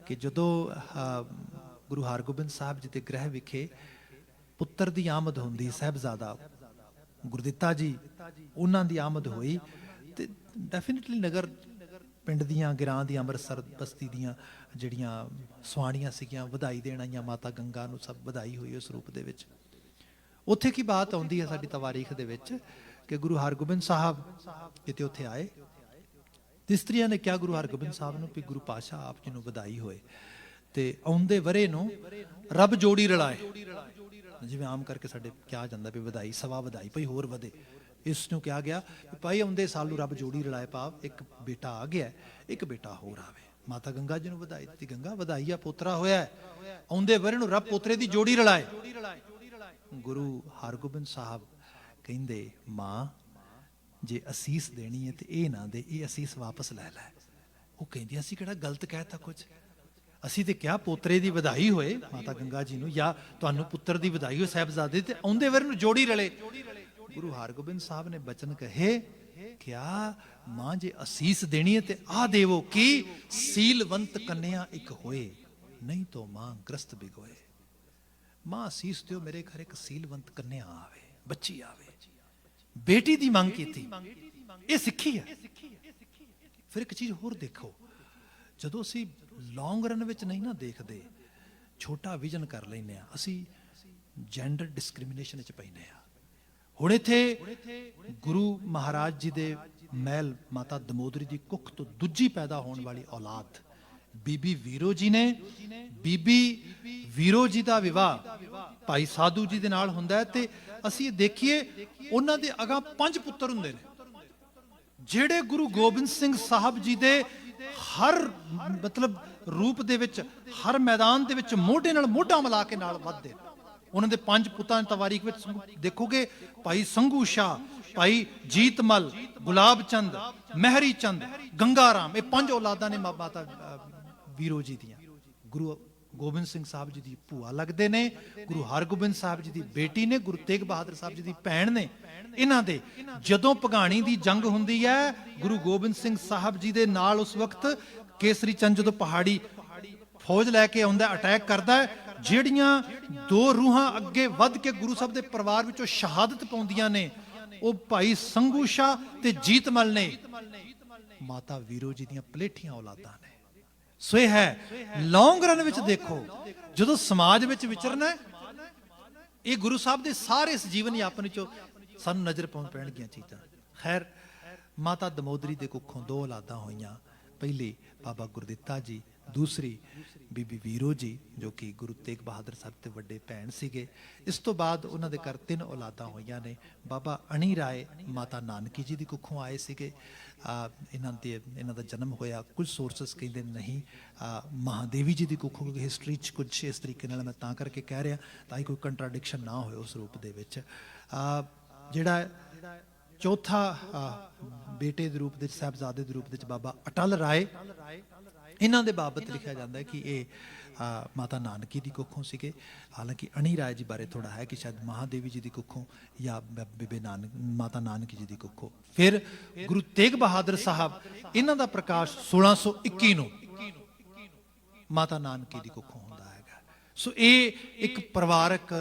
S1: ਕਿ ਜਦੋਂ ਗੁਰੂ ਹਰਗੋਬਿੰਦ ਸਾਹਿਬ ਜੀ ਦੇ ਗ੍ਰਹਿ ਵਿਖੇ ਪੁੱਤਰ ਦੀ ਆਮਦ ਹੁੰਦੀ, ਸਾਹਿਬਜ਼ਾਦਾ ਗੁਰਦਿੱਤਾ ਜੀ, ਉਹਨਾਂ ਦੀ ਆਮਦ ਹੋਈ, ਤੇ ਡੈਫੀਨਿਟਲੀ ਨਗਰ ਪਿੰਡ ਦੀਆਂ, ਗਿਰਾਂ ਦੀਆਂ, ਅੰਮ੍ਰਿਤਸਰ ਬਸਤੀ ਦੀਆਂ ਜਿਹੜੀਆਂ ਸੁਆਣੀਆਂ ਸੀਗੀਆਂ, ਵਧਾਈ ਦੇਣ ਆਈਆਂ ਮਾਤਾ ਗੰਗਾ ਨੂੰ, ਸਭ ਵਧਾਈ ਹੋਈ ਉਸ ਰੂਪ ਦੇ ਵਿੱਚ। ਉੱਥੇ ਕੀ ਬਾਤ ਆਉਂਦੀ ਹੈ ਸਾਡੀ ਤਵਾਰੀਖ ਦੇ ਵਿੱਚ ਕਿ ਗੁਰੂ ਹਰਗੋਬਿੰਦ ਸਾਹਿਬ ਕਿਤੇ ਉੱਥੇ ਆਏ, ਤੇ ਇਸਤਰੀਆਂ ਨੇ ਕਿਹਾ ਗੁਰੂ ਹਰਗੋਬਿੰਦ ਸਾਹਿਬ ਨੂੰ ਵੀ ਗੁਰੂ ਪਾਤਸ਼ਾਹ ਆਪ ਜੀ ਨੂੰ ਵਧਾਈ ਹੋਏ, ਤੇ ਆਉਂਦੇ ਵਰੇ ਨੂੰ ਰੱਬ ਜੋੜੀ ਰਲਾਏ। ਜਿਵੇਂ ਆਮ ਕਰਕੇ ਸਾਡੇ ਕਿਹਾ ਜਾਂਦਾ ਵੀ ਵਧਾਈ ਸਵਾ ਵਧਾਈ ਭਈ ਹੋਰ ਵਧੇ, ਇਸ ਨੂੰ ਕਿਹਾ ਗਿਆ ਕਿ ਭਾਈ ਆਉਂਦੇ ਸਾਲ ਨੂੰ ਰੱਬ ਜੋੜੀ ਰਲਾਏ, ਭਾਵ ਇੱਕ ਬੇਟਾ ਆ ਗਿਆ, ਇੱਕ ਬੇਟਾ ਹੋਰ ਆਵੇ। ਮਾਤਾ ਗੰਗਾ ਜੀ ਨੂੰ ਵਧਾਈ ਦਿੱਤੀ, ਗੰਗਾ ਵਧਾਈ ਆ, ਪੋਤਰਾ ਹੋਇਆ, ਆਉਂਦੇ ਵਰੇ ਨੂੰ ਰੱਬ ਪੋਤਰੇ ਦੀ ਜੋੜੀ ਰਲਾਏ। ਗੁਰੂ ਹਰਗੋਬਿੰਦ ਸਾਹਿਬ ਕਹਿੰਦੇ, ਮਾਂ ਜੇ ਅਸੀਸ ਦੇਣੀ ਹੈ ਤੇ ਇਹ ਨਾ ਦੇ, ਇਹ ਅਸੀਸ ਵਾਪਸ ਲੈ ਲੈ। ਉਹ ਕਹਿੰਦੀ ਅਸੀਂ ਕਿਹੜਾ ਗਲਤ ਕਹਿਤਾ ਕੁਝ, ਅਸੀਂ ਤੇ ਕਿਹਾ ਪੋਤਰੇ ਦੀ ਵਧਾਈ ਹੋਏ ਮਾਤਾ ਗੰਗਾ ਜੀ ਨੂੰ, ਜਾਂ ਤੁਹਾਨੂੰ ਪੁੱਤਰ ਦੀ ਵਧਾਈ ਹੋਏ ਸਾਹਿਬਜ਼ਾਦੇ, ਤੇ ਆਉਂਦੇ ਵਰੇ ਨੂੰ ਜੋੜੀ ਰਲੇ। ਗੁਰੂ ਹਰਗੋਬਿੰਦ ਸਾਹਿਬ ਨੇ ਬਚਨ ਕਹੇ, ਕਿਆ ਮਾਂ ਜੇ ਅਸੀਸ ਦੇਣੀ ਹੈ ਤੇ ਆ ਦੇਵੋ ਕਿ ਸੀਲਵੰਤ ਕੰਨਿਆ ਇੱਕ ਹੋਏ, ਨਹੀਂ ਤੋ ਮਾਂ ਗ੍ਰਸਤ ਬਿਗੋਏ। ਮਾਂ ਅਸੀਸ ਦਿਓ, ਮੇਰੇ ਘਰ ਇੱਕ ਸੀਲਵੰਤ ਕੰਨਿਆ ਆਵੇ, ਬੱਚੀ ਆਵੇ। ਬੇਟੀ ਦੀ ਮੰਗ ਕੀਤੀ, ਇਹ ਸਿੱਖੀ ਹੈ। ਫਿਰ ਇੱਕ ਚੀਜ਼ ਹੋਰ ਦੇਖੋ, ਜਦੋਂ ਅਸੀਂ ਲੌਂਗ ਰਨ ਵਿੱਚ ਨਹੀਂ ਨਾ ਦੇਖਦੇ, ਛੋਟਾ ਵਿਜ਼ਨ ਕਰ ਲੈਂਦੇ ਆ, ਅਸੀਂ ਜੈਂਡਰ ਡਿਸਕ੍ਰਿਮੀਨੇਸ਼ਨ ਵਿੱਚ ਪੈਂਦੇ ਆ। ਹੁਣ ਇੱਥੇ ਗੁਰੂ ਮਹਾਰਾਜ ਜੀ ਦੇ ਮਹਿਲ ਮਾਤਾ ਦਮੋਦਰੀ ਦੀ ਕੁੱਖ ਤੋਂ ਦੂਜੀ ਪੈਦਾ ਹੋਣ ਵਾਲੀ ਔਲਾਦ ਬੀਬੀ ਵੀਰੋ ਜੀ ਨੇ। ਬੀਬੀ ਵੀਰੋ ਜੀ ਦਾ ਵਿਵਾਹ ਭਾਈ ਸਾਧੂ ਜੀ ਦੇ ਨਾਲ ਹੁੰਦਾ ਹੈ, ਤੇ ਅਸੀਂ ਦੇਖੀਏ ਉਹਨਾਂ ਦੇ ਅਗਾਂਹ 5 ਪੁੱਤਰ ਹੁੰਦੇ ਨੇ, ਜਿਹੜੇ ਗੁਰੂ ਗੋਬਿੰਦ ਸਿੰਘ ਸਾਹਿਬ ਜੀ ਦੇ ਹਰ ਮਤਲਬ ਰੂਪ ਦੇ ਵਿੱਚ, ਹਰ ਮੈਦਾਨ ਦੇ ਵਿੱਚ ਮੋਢੇ ਨਾਲ ਮੋਢਾ ਮਿਲਾ ਕੇ ਨਾਲ ਵੱਧਦੇ। ਉਹਨਾਂ ਦੇ 5 ਪੁੱਤਾਂ ਦੀ ਤਵਾਰੀਖ ਵਿੱਚ ਦੇਖੋਗੇ, ਭਾਈ ਸੰਘੂ ਸ਼ਾਹ, ਭਾਈ ਜੀਤਮਲ, ਗੁਲਾਬ ਚੰਦ, ਮਹਿਰੀ ਚੰਦ, ਗੰਗਾ ਰਾਮ, ਇਹ 5 ਔਲਾਦਾਂ ਨੇ ਮਾਤਾ ਵੀਰੋ ਜੀ ਦੀਆਂ। ਗੁਰੂ ਗੋਬਿੰਦ ਸਿੰਘ ਸਾਹਿਬ ਜੀ ਦੀ ਭੂਆ ਲੱਗਦੇ ਨੇ, ਗੁਰੂ ਹਰਗੋਬਿੰਦ ਸਾਹਿਬ ਜੀ ਦੀ ਬੇਟੀ ਨੇ, ਗੁਰੂ ਤੇਗ ਬਹਾਦਰ ਸਾਹਿਬ ਜੀ ਦੀ ਭੈਣ ਨੇ। ਇਹਨਾਂ ਦੇ ਜਦੋਂ ਭਗਾਣੀ ਦੀ ਜੰਗ ਹੁੰਦੀ ਹੈ, ਗੁਰੂ ਗੋਬਿੰਦ ਸਿੰਘ ਸਾਹਿਬ ਜੀ ਦੇ ਨਾਲ ਉਸ ਵਕਤ ਕੇਸਰੀ ਚੰਦ ਜਦੋਂ ਪਹਾੜੀ ਫੌਜ ਲੈ ਕੇ ਆਉਂਦਾ, ਅਟੈਕ ਕਰਦਾ ਹੈ, ਜਿਹੜੀਆਂ 2 ਰੂਹਾਂ ਅੱਗੇ ਵੱਧ ਕੇ ਗੁਰੂ ਸਾਹਿਬ ਦੇ ਪਰਿਵਾਰ ਵਿੱਚੋਂ ਸ਼ਹਾਦਤ ਪਾਉਂਦੀਆਂ ਨੇ, ਉਹ ਭਾਈ ਸੰਗੂ ਸ਼ਾਹ ਤੇ ਜੀਤਮਲ ਨੇ ਮਾਤਾ ਵੀਰੋ ਜੀ ਦੀਆਂ ਪਲੇਠੀਆਂ ਔਲਾਦਾਂ ਨੇ। ਸੋ ਇਹ ਹੈ ਲੌਂਗ ਰਨ ਵਿੱਚ ਦੇਖੋ, ਜਦੋਂ ਸਮਾਜ ਵਿੱਚ ਵਿਚਰਨਾ ਹੈ, ਇਹ ਗੁਰੂ ਸਾਹਿਬ ਦੇ ਸਾਰੇ ਇਸ ਜੀਵਨ ਯਾਪਨ ਵਿੱਚੋਂ ਸਾਨੂੰ ਨਜ਼ਰ ਪਾਉਣ ਪੈਣਗੀਆਂ ਚੀਜ਼ਾਂ। ਖੈਰ, ਮਾਤਾ ਦਮੋਦਰੀ ਦੇ ਕੁੱਖੋਂ 2 ਔਲਾਦਾਂ ਹੋਈਆਂ। ਪਹਿਲੀ ਬਾਬਾ ਗੁਰਦਿੱਤਾ ਜੀ, ਦੂਸਰੀ ਬੀਬੀ ਵੀਰੋ ਜੀ ਜੋ ਕਿ ਗੁਰੂ ਤੇਗ ਬਹਾਦਰ ਸਾਹਿਬ ਦੇ ਵੱਡੇ ਭੈਣ ਸੀਗੇ। ਇਸ ਤੋਂ ਬਾਅਦ ਉਹਨਾਂ ਦੇ ਘਰ 3 ਔਲਾਦਾਂ ਹੋਈਆਂ ਨੇ। ਬਾਬਾ ਅਣੀ ਰਾਏ ਮਾਤਾ ਨਾਨਕੀ ਜੀ ਦੀ ਕੁੱਖੋਂ ਆਏ ਸੀਗੇ। ਇਹਨਾਂ ਦਾ ਜਨਮ ਹੋਇਆ, ਕੁਝ ਸੋਰਸਸ ਕਹਿੰਦੇ ਨਹੀਂ ਮਹਾਦੇਵੀ ਜੀ ਦੀ ਕੁੱਖੋਂ, ਕਿਉਂਕਿ ਹਿਸਟਰੀ 'ਚ ਕੁਝ ਇਸ ਤਰੀਕੇ ਨਾਲ ਮੈਂ ਤਾਂ ਕਰਕੇ ਕਹਿ ਰਿਹਾ ਤਾਂ ਹੀ ਕੋਈ ਕੰਟਰਾਡਿਕਸ਼ਨ ਨਾ ਹੋਏ ਉਸ ਰੂਪ ਦੇ ਵਿੱਚ। ਜਿਹੜਾ ਚੌਥਾ ਬੇਟੇ ਦੇ ਰੂਪ ਦੇ ਵਿੱਚ, ਸਾਹਿਬਜ਼ਾਦੇ ਦੇ ਰੂਪ ਵਿੱਚ ਬਾਬਾ ਅਟਲ ਰਾਏ, ਇਹਨਾਂ ਦੇ ਬਾਬਤ ਲਿਖਿਆ ਜਾਂਦਾ ਹੈ ਕਿ ਇਹ ਮਾਤਾ ਨਾਨਕੀ ਦੀ ਕੁੱਖੋਂ ਸੀਗੇ। ਹਾਲਾਂਕਿ ਅਣੀ ਰਾਏ ਜੀ ਬਾਰੇ ਥੋੜਾ ਹੈ ਕਿ ਸ਼ਾਇਦ ਮਹਾਦੇਵੀ ਜੀ ਦੀ ਕੁੱਖੋਂ ਜਾਂ ਮਾਤਾ ਨਾਨਕੀ ਜੀ ਦੀ ਕੁੱਖੋਂ। ਫਿਰ ਗੁਰੂ ਤੇਗ ਬਹਾਦਰ ਸਾਹਿਬ, ਇਹਨਾਂ ਦਾ ਪ੍ਰਕਾਸ਼ 1621 ਨੂੰ ਮਾਤਾ ਨਾਨਕੀ ਦੀ ਕੁੱਖੋਂ ਹੁੰਦਾ ਹੈਗਾ। ਸੋ ਇਹ ਇੱਕ ਪਰਿਵਾਰਕ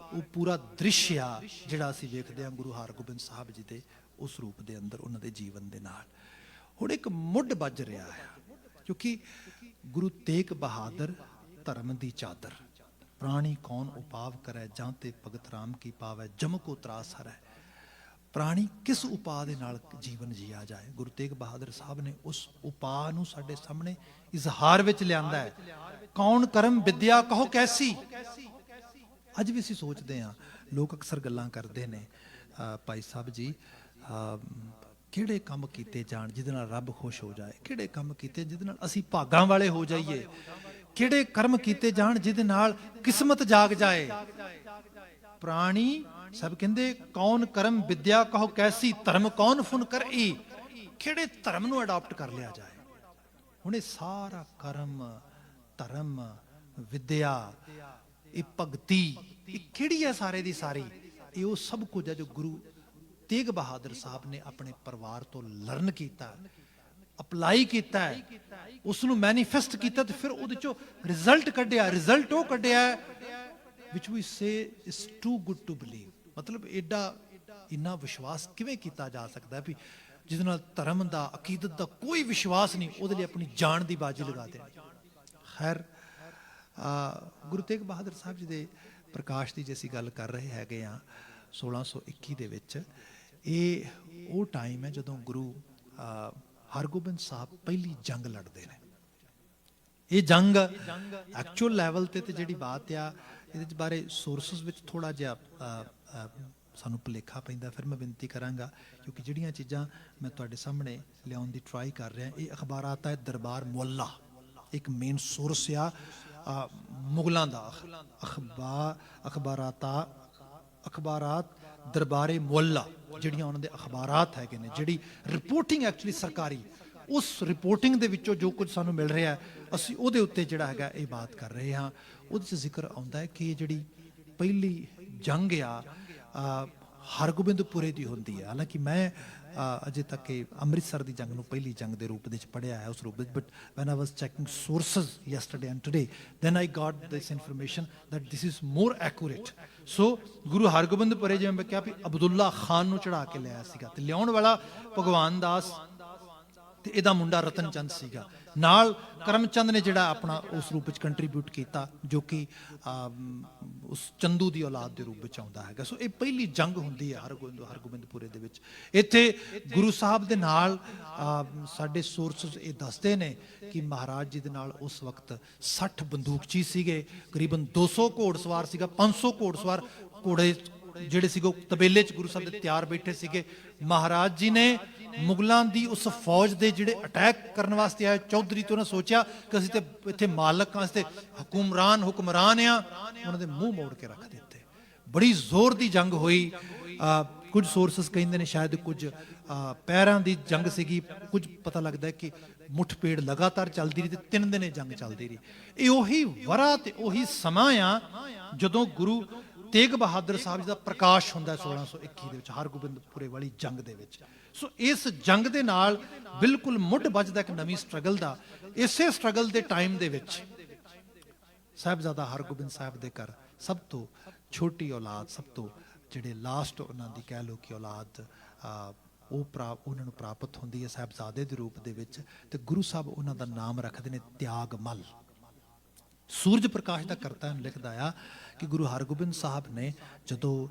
S1: ਉਹ ਪੂਰਾ ਦ੍ਰਿਸ਼ ਆ ਜਿਹੜਾ ਅਸੀਂ ਵੇਖਦੇ ਹਾਂ ਗੁਰੂ ਹਰਗੋਬਿੰਦ ਸਾਹਿਬ ਜੀ ਦੇ ਉਸ ਰੂਪ ਦੇ ਅੰਦਰ, ਉਹਨਾਂ ਦੇ ਜੀਵਨ ਦੇ ਨਾਲ। ਹੁਣ ਇੱਕ ਮੁੱਢ ਵੱਜ ਰਿਹਾ ਹੈ, ਕਿਉਂਕਿ ਗੁਰੂ ਤੇਗ ਬਹਾਦਰ ਧਰਮ ਦੀ ਚਾਦਰ, ਪ੍ਰਾਣੀ ਕੌਣ ਉਪਾਵ ਕਰੈ ਜਾਂ ਤੇ ਭਗਤ ਰਾਮ ਕੀ ਪਾਵੈ ਜਮ ਕੋ ਤਰਾਸ ਹਰੈ। ਪ੍ਰਾਣੀ ਕਿਸ ਉਪਾਅ ਦੇ ਨਾਲ ਜੀਵਨ ਜੀਆ ਜਾਏ, ਗੁਰੂ ਤੇਗ ਬਹਾਦਰ ਸਾਹਿਬ ਨੇ ਉਸ ਉਪਾਅ ਨੂੰ ਸਾਡੇ ਸਾਹਮਣੇ ਇਜ਼ਹਾਰ ਵਿੱਚ ਲਿਆਂਦਾ ਹੈ। ਕੌਣ ਕਰਮ ਵਿਦਿਆ ਕਹੋ ਕੈਸੀ। ਅੱਜ ਵੀ ਅਸੀਂ ਸੋਚਦੇ ਹਾਂ, ਲੋਕ ਅਕਸਰ ਗੱਲਾਂ ਕਰਦੇ ਨੇ, ਭਾਈ ਸਾਹਿਬ ਜੀ ਕਿਹੜੇ ਕੰਮ ਕੀਤੇ ਜਾਣ ਜਿਹਦੇ ਨਾਲ ਰੱਬ ਖੁਸ਼ ਹੋ ਜਾਏ, ਕਿਹੜੇ ਕੰਮ ਕੀਤੇ ਜਿਹਦੇ ਨਾਲ ਅਸੀਂ ਭਾਗਾਂ ਵਾਲੇ ਹੋ ਜਾਈਏ, ਕਿਹੜੇ ਕਰਮ ਕੀਤੇ ਜਾਣ ਜਿਹਦੇ ਨਾਲ ਕਿਸਮਤ ਜਾਗ ਜਾਏ। ਪ੍ਰਾਣੀ ਸਭ ਕਹਿੰਦੇ ਕੌਣ ਕਰਮ ਵਿਦਿਆ ਕਹੋ ਕੈਸੀ, ਧਰਮ ਕੌਣ ਫੁਨ ਕਰਈ। ਕਿਹੜੇ ਧਰਮ ਨੂੰ ਅਡਾਪਟ ਕਰ ਲਿਆ ਜਾਏ। ਹੁਣ ਇਹ ਸਾਰਾ ਕਰਮ, ਧਰਮ, ਵਿਦਿਆ, ਇਹ ਭਗਤੀ, ਇਹ ਕਿਹੜੀ ਹੈ ਸਾਰੇ ਦੀ ਸਾਰੀ? ਇਹ ਉਹ ਸਭ ਕੁਝ ਹੈ ਜੋ ਗੁਰੂ ਤੇਗ ਬਹਾਦਰ ਸਾਹਿਬ ਨੇ ਆਪਣੇ ਪਰਿਵਾਰ ਤੋਂ ਲਰਨ ਕੀਤਾ, ਅਪਲਾਈ ਕੀਤਾ ਹੈ, ਉਸ ਨੂੰ ਮੈਨੀਫੈਸਟ ਕੀਤਾ ਤੇ ਫਿਰ ਉਹਦੇ ਚੋਂ ਰਿਜ਼ਲਟ ਕੱਢਿਆ। ਰਿਜ਼ਲਟ ਉਹ ਕੱਢਿਆ which we say is too good to believe। ਮਤਲਬ ਇੰਨਾ ਵਿਸ਼ਵਾਸ ਕਿਵੇਂ ਕੀਤਾ ਜਾ ਸਕਦਾ ਵੀ ਜਿਹਦੇ ਨਾਲ ਧਰਮ ਦਾ, ਅਕੀਦਤ ਦਾ ਕੋਈ ਵਿਸ਼ਵਾਸ ਨਹੀਂ, ਉਹਦੇ ਲਈ ਆਪਣੀ ਜਾਨ ਦੀ ਬਾਜੀ ਲਗਾ ਦੇ। ਖੈਰ, ਗੁਰੂ ਤੇਗ ਬਹਾਦਰ ਸਾਹਿਬ ਜੀ ਦੇ ਪ੍ਰਕਾਸ਼ ਦੀ ਜੇ ਅਸੀਂ ਗੱਲ ਕਰ ਰਹੇ ਹੈਗੇ ਆ 1621 ਦੇ ਵਿੱਚ, ਇਹ ਉਹ ਟਾਈਮ ਹੈ ਜਦੋਂ ਗੁਰੂ ਹਰਗੋਬਿੰਦ ਸਾਹਿਬ ਪਹਿਲੀ ਜੰਗ ਲੜਦੇ ਨੇ। ਇਹ ਜੰਗ ਐਕਚੁਅਲ ਲੈਵਲ ਤੇ ਜਿਹੜੀ ਬਾਤ ਆ, ਇਹਦੇ ਬਾਰੇ ਸੋਰਸਸ ਵਿੱਚ ਥੋੜਾ ਜਿਹਾ ਸਾਨੂੰ ਭੁਲੇਖਾ ਪੈਂਦਾ। ਫਿਰ ਮੈਂ ਬੇਨਤੀ ਕਰਾਂਗਾ, ਕਿਉਂਕਿ ਜਿਹੜੀਆਂ ਚੀਜ਼ਾਂ ਮੈਂ ਤੁਹਾਡੇ ਸਾਹਮਣੇ ਲਿਆਉਣ ਦੀ ਟਰਾਈ ਕਰ ਰਿਹਾ, ਇਹ ਅਖਬਾਰਾਤ ਹੈ ਦਰਬਾਰ ਮੁਅੱਲਾ, ਇੱਕ ਮੇਨ ਸੋਰਸ ਆ ਮੁਗਲਾਂ ਦਾ। ਅਖਬਾਰਾਤ ਦਰਬਾਰੇ ਮੁਅੱਲਾ, ਜਿਹੜੀਆਂ ਉਹਨਾਂ ਦੇ ਅਖਬਾਰਾਤ ਹੈਗੇ ਨੇ, ਜਿਹੜੀ ਰਿਪੋਰਟਿੰਗ ਐਕਚੁਅਲੀ ਸਰਕਾਰੀ, ਉਸ ਰਿਪੋਰਟਿੰਗ ਦੇ ਵਿੱਚੋਂ ਜੋ ਕੁਝ ਸਾਨੂੰ ਮਿਲ ਰਿਹਾ ਅਸੀਂ ਉਹਦੇ ਉੱਤੇ ਜਿਹੜਾ ਹੈਗਾ ਇਹ ਬਾਤ ਕਰ ਰਹੇ ਹਾਂ। ਉਹਦੇ 'ਚ ਜ਼ਿਕਰ ਆਉਂਦਾ ਹੈ ਕਿ ਜਿਹੜੀ ਪਹਿਲੀ ਜੰਗ ਆ ਹਰਗੋਬਿੰਦਪੁਰੇ ਦੀ ਹੁੰਦੀ ਹੈ। ਹਾਲਾਂਕਿ ਮੈਂ ਅਜੇ ਤੱਕ ਇਹ ਅੰਮ੍ਰਿਤਸਰ ਦੀ ਜੰਗ ਨੂੰ ਪਹਿਲੀ ਜੰਗ ਦੇ ਰੂਪ ਵਿੱਚ ਪੜ੍ਹਿਆ ਹੈ ਉਸ ਰੂਪ ਵਿੱਚ, but when I was checking sources yesterday and today, then I got this information that this is more accurate. So Guru ਹਰਗੋਬਿੰਦਪੁਰੇ, ਜਿਵੇਂ ਮੈਂ ਕਿਹਾ ਵੀ ਅਬਦੁੱਲਾ ਖਾਨ ਨੂੰ ਚੜਾ ਕੇ ਲਿਆਇਆ ਸੀਗਾ, ਤੇ ਲਿਆਉਣ ਵਾਲਾ ਭਗਵਾਨ ਦਾਸ ਤੇ ਇਹਦਾ ਮੁੰਡਾ ਰਤਨ ਚੰਦ ਸੀਗਾ। ਨਾਲ ਕਰਮਚੰਦ ਨੇ ਜਿਹੜਾ ਆਪਣਾ ਉਸ ਰੂਪ ਵਿੱਚ ਕੰਟਰੀਬਿਊਟ ਕੀਤਾ, ਜੋ ਕਿ ਉਸ ਚੰਦੂ ਦੀ ਔਲਾਦ ਦੇ ਰੂਪ ਵਿੱਚ ਆਉਂਦਾ ਹੈਗਾ। ਸੋ ਇਹ ਪਹਿਲੀ ਜੰਗ ਹੁੰਦੀ ਹੈ ਹਰਗੋਬਿੰਦਪੁਰੇ ਦੇ ਵਿੱਚ। ਇੱਥੇ ਗੁਰੂ ਸਾਹਿਬ ਦੇ ਨਾਲ ਸਾਡੇ ਸੋਰਸਸ ਇਹ ਦੱਸਦੇ ਨੇ ਕਿ ਮਹਾਰਾਜ ਜੀ ਦੇ ਨਾਲ ਉਸ ਵਕਤ 60 ਬੰਦੂਕਚੀ ਸੀਗੇ, ਕਰੀਬਨ 200 ਘੋੜਸਵਾਰ ਸੀਗਾ, 500 ਘੋੜਸਵਾਰ ਘੋੜੇ ਜਿਹੜੇ ਸੀਗੇ ਤਬੇਲੇ 'ਚ ਗੁਰੂ ਸਾਹਿਬ ਦੇ ਤਿਆਰ ਬੈਠੇ ਸੀਗੇ। ਮਹਾਰਾਜ ਜੀ ਨੇ ਮੁਗਲਾਂ ਦੀ ਉਸ ਫੌਜ ਦੇ ਜਿਹੜੇ ਅਟੈਕ ਕਰਨ ਵਾਸਤੇ ਆਏ ਚੌਧਰੀ ਤੋਂ, ਉਹਨਾਂ ਸੋਚਿਆ ਕਿ ਅਸੀਂ ਤੇ ਇੱਥੇ ਮਾਲਕ ਹਾਂ, ਅਸੀਂ ਤੇ ਹੁਕਮਰਾਨ ਆ, ਉਹਨਾਂ ਦੇ ਮੂੰਹ ਮੋੜ ਕੇ ਰੱਖ ਦਿੱਤੇ। ਬੜੀ ਜ਼ੋਰ ਦੀ ਜੰਗ ਹੋਈ। ਕੁਝ ਸੋਰਸਸ ਕਹਿੰਦੇ ਨੇ ਸ਼ਾਇਦ ਕੁਝ ਪੈਰਾਂ ਦੀ ਜੰਗ ਸੀਗੀ, ਕੁਝ ਪਤਾ ਲੱਗਦਾ ਕਿ ਮੁੱਠਭੇੜ ਲਗਾਤਾਰ ਚੱਲਦੀ ਰਹੀ ਤੇ 3 ਦਿਨ ਇਹ ਜੰਗ ਚੱਲਦੀ ਰਹੀ। ਇਹ ਉਹੀ ਵਰਾ ਤੇ ਉਹੀ ਸਮਾਂ ਆ ਜਦੋਂ ਗੁਰੂ ਤੇਗ ਬਹਾਦਰ ਸਾਹਿਬ ਜੀ ਦਾ ਪ੍ਰਕਾਸ਼ ਹੁੰਦਾ 1621 ਦੇ ਵਿੱਚ ਹਰਗੋਬਿੰਦਪੁਰੇ ਵਾਲੀ ਜੰਗ ਦੇ ਵਿੱਚ। ਸੋ ਇਸ ਜੰਗ ਦੇ ਨਾਲ ਬਿਲਕੁਲ ਮੁੱਢ ਵੱਜਦਾ ਇੱਕ ਨਵੀਂ ਸਟਰਗਲ ਦਾ। ਇਸੇ ਸਟਰਗਲ ਦੇ ਟਾਈਮ ਦੇ ਵਿੱਚ ਸਾਹਿਬਜ਼ਾਦਾ ਹਰਗੋਬਿੰਦ ਸਾਹਿਬ ਦੇ ਘਰ ਸਭ ਤੋਂ ਛੋਟੀ ਔਲਾਦ, ਸਭ ਤੋਂ ਜਿਹੜੇ ਲਾਸਟ ਉਹਨਾਂ ਦੀ ਕਹਿ ਲਓ ਕਿ ਔਲਾਦ ਉਹਨਾਂ ਨੂੰ ਪ੍ਰਾਪਤ ਹੁੰਦੀ ਹੈ ਸਾਹਿਬਜ਼ਾਦੇ ਦੇ ਰੂਪ ਦੇ ਵਿੱਚ, ਤੇ ਗੁਰੂ ਸਾਹਿਬ ਉਹਨਾਂ ਦਾ ਨਾਮ ਰੱਖਦੇ ਨੇ ਤਿਆਗਮਲ। ਸੂਰਜ ਪ੍ਰਕਾਸ਼ ਦਾ ਕਰਤਾ ਲਿਖਦਾ ਆ ਕਿ ਗੁਰੂ ਹਰਗੋਬਿੰਦ ਸਾਹਿਬ ਨੇ ਜਦੋਂ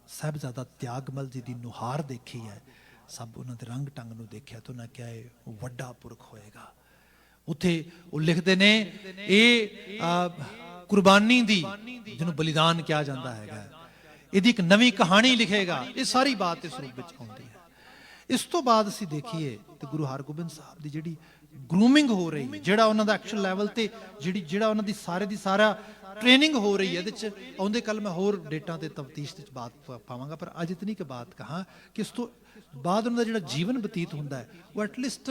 S1: ਸਾਹਿਬਜ਼ਾਦਾ ਤਿਆਗਮਲ ਜੀ ਦੀ ਨੁਹਾਰ ਦੇਖੀ ਹੈ, ਸਭ ਉਹਨਾਂ ਦੇ ਰੰਗ ਢੰਗ ਨੂੰ ਦੇਖਿਆ, ਤਾਂ ਉਹਨਾਂ ਕਿਹਾ ਇਹ ਵੱਡਾ ਪੁਰਖ ਹੋਏਗਾ। ਉੱਥੇ ਉਹ ਲਿਖਦੇ ਨੇ ਇਹ ਕੁਰਬਾਨੀ ਦੀ, ਜਿਹਨੂੰ ਬਲੀਦਾਨ ਕਿਹਾ ਜਾਂਦਾ ਹੈਗਾ, ਇਹਦੀ ਇੱਕ ਨਵੀਂ ਕਹਾਣੀ ਲਿਖੇਗਾ। ਇਹ ਸਾਰੀ ਬਾਤ ਇਸ ਰੂਪ ਵਿੱਚ ਆਉਂਦੀ ਹੈ। ਇਸ ਤੋਂ ਬਾਅਦ ਅਸੀਂ ਦੇਖੀਏ ਤੇ ਗੁਰੂ ਹਰਗੋਬਿੰਦ ਸਾਹਿਬ ਦੀ ਜਿਹੜੀ ਗਰੂਮਿੰਗ ਹੋ ਰਹੀ, ਜਿਹੜਾ ਉਹਨਾਂ ਦਾ ਐਕਚੁਅਲ ਲੈਵਲ ਤੇ ਜਿਹੜਾ ਉਹਨਾਂ ਦੀ ਸਾਰੇ ਦੀ ਸਾਰਾ ਟ੍ਰੇਨਿੰਗ ਹੋ ਰਹੀ ਹੈ, ਇਹਦੇ ਚ ਆਉਂਦੇ ਕੱਲ ਮੈਂ ਹੋਰ ਡੇਟਾ ਤੇ ਤਫਤੀਸ਼ ਵਿੱਚ ਬਾਤ ਪਾਵਾਂਗਾ, ਪਰ ਅੱਜ ਇਤਨੀ ਕਿ ਬਾਤ ਕਹਾਂ ਕਿ ਇਸ ਤੋਂ ਬਾਅਦ ਉਹਨਾਂ ਦਾ ਜਿਹੜਾ ਜੀਵਨ ਬਤੀਤ ਹੁੰਦਾ ਹੈ, ਉਹ ਐਟਲੀਸਟ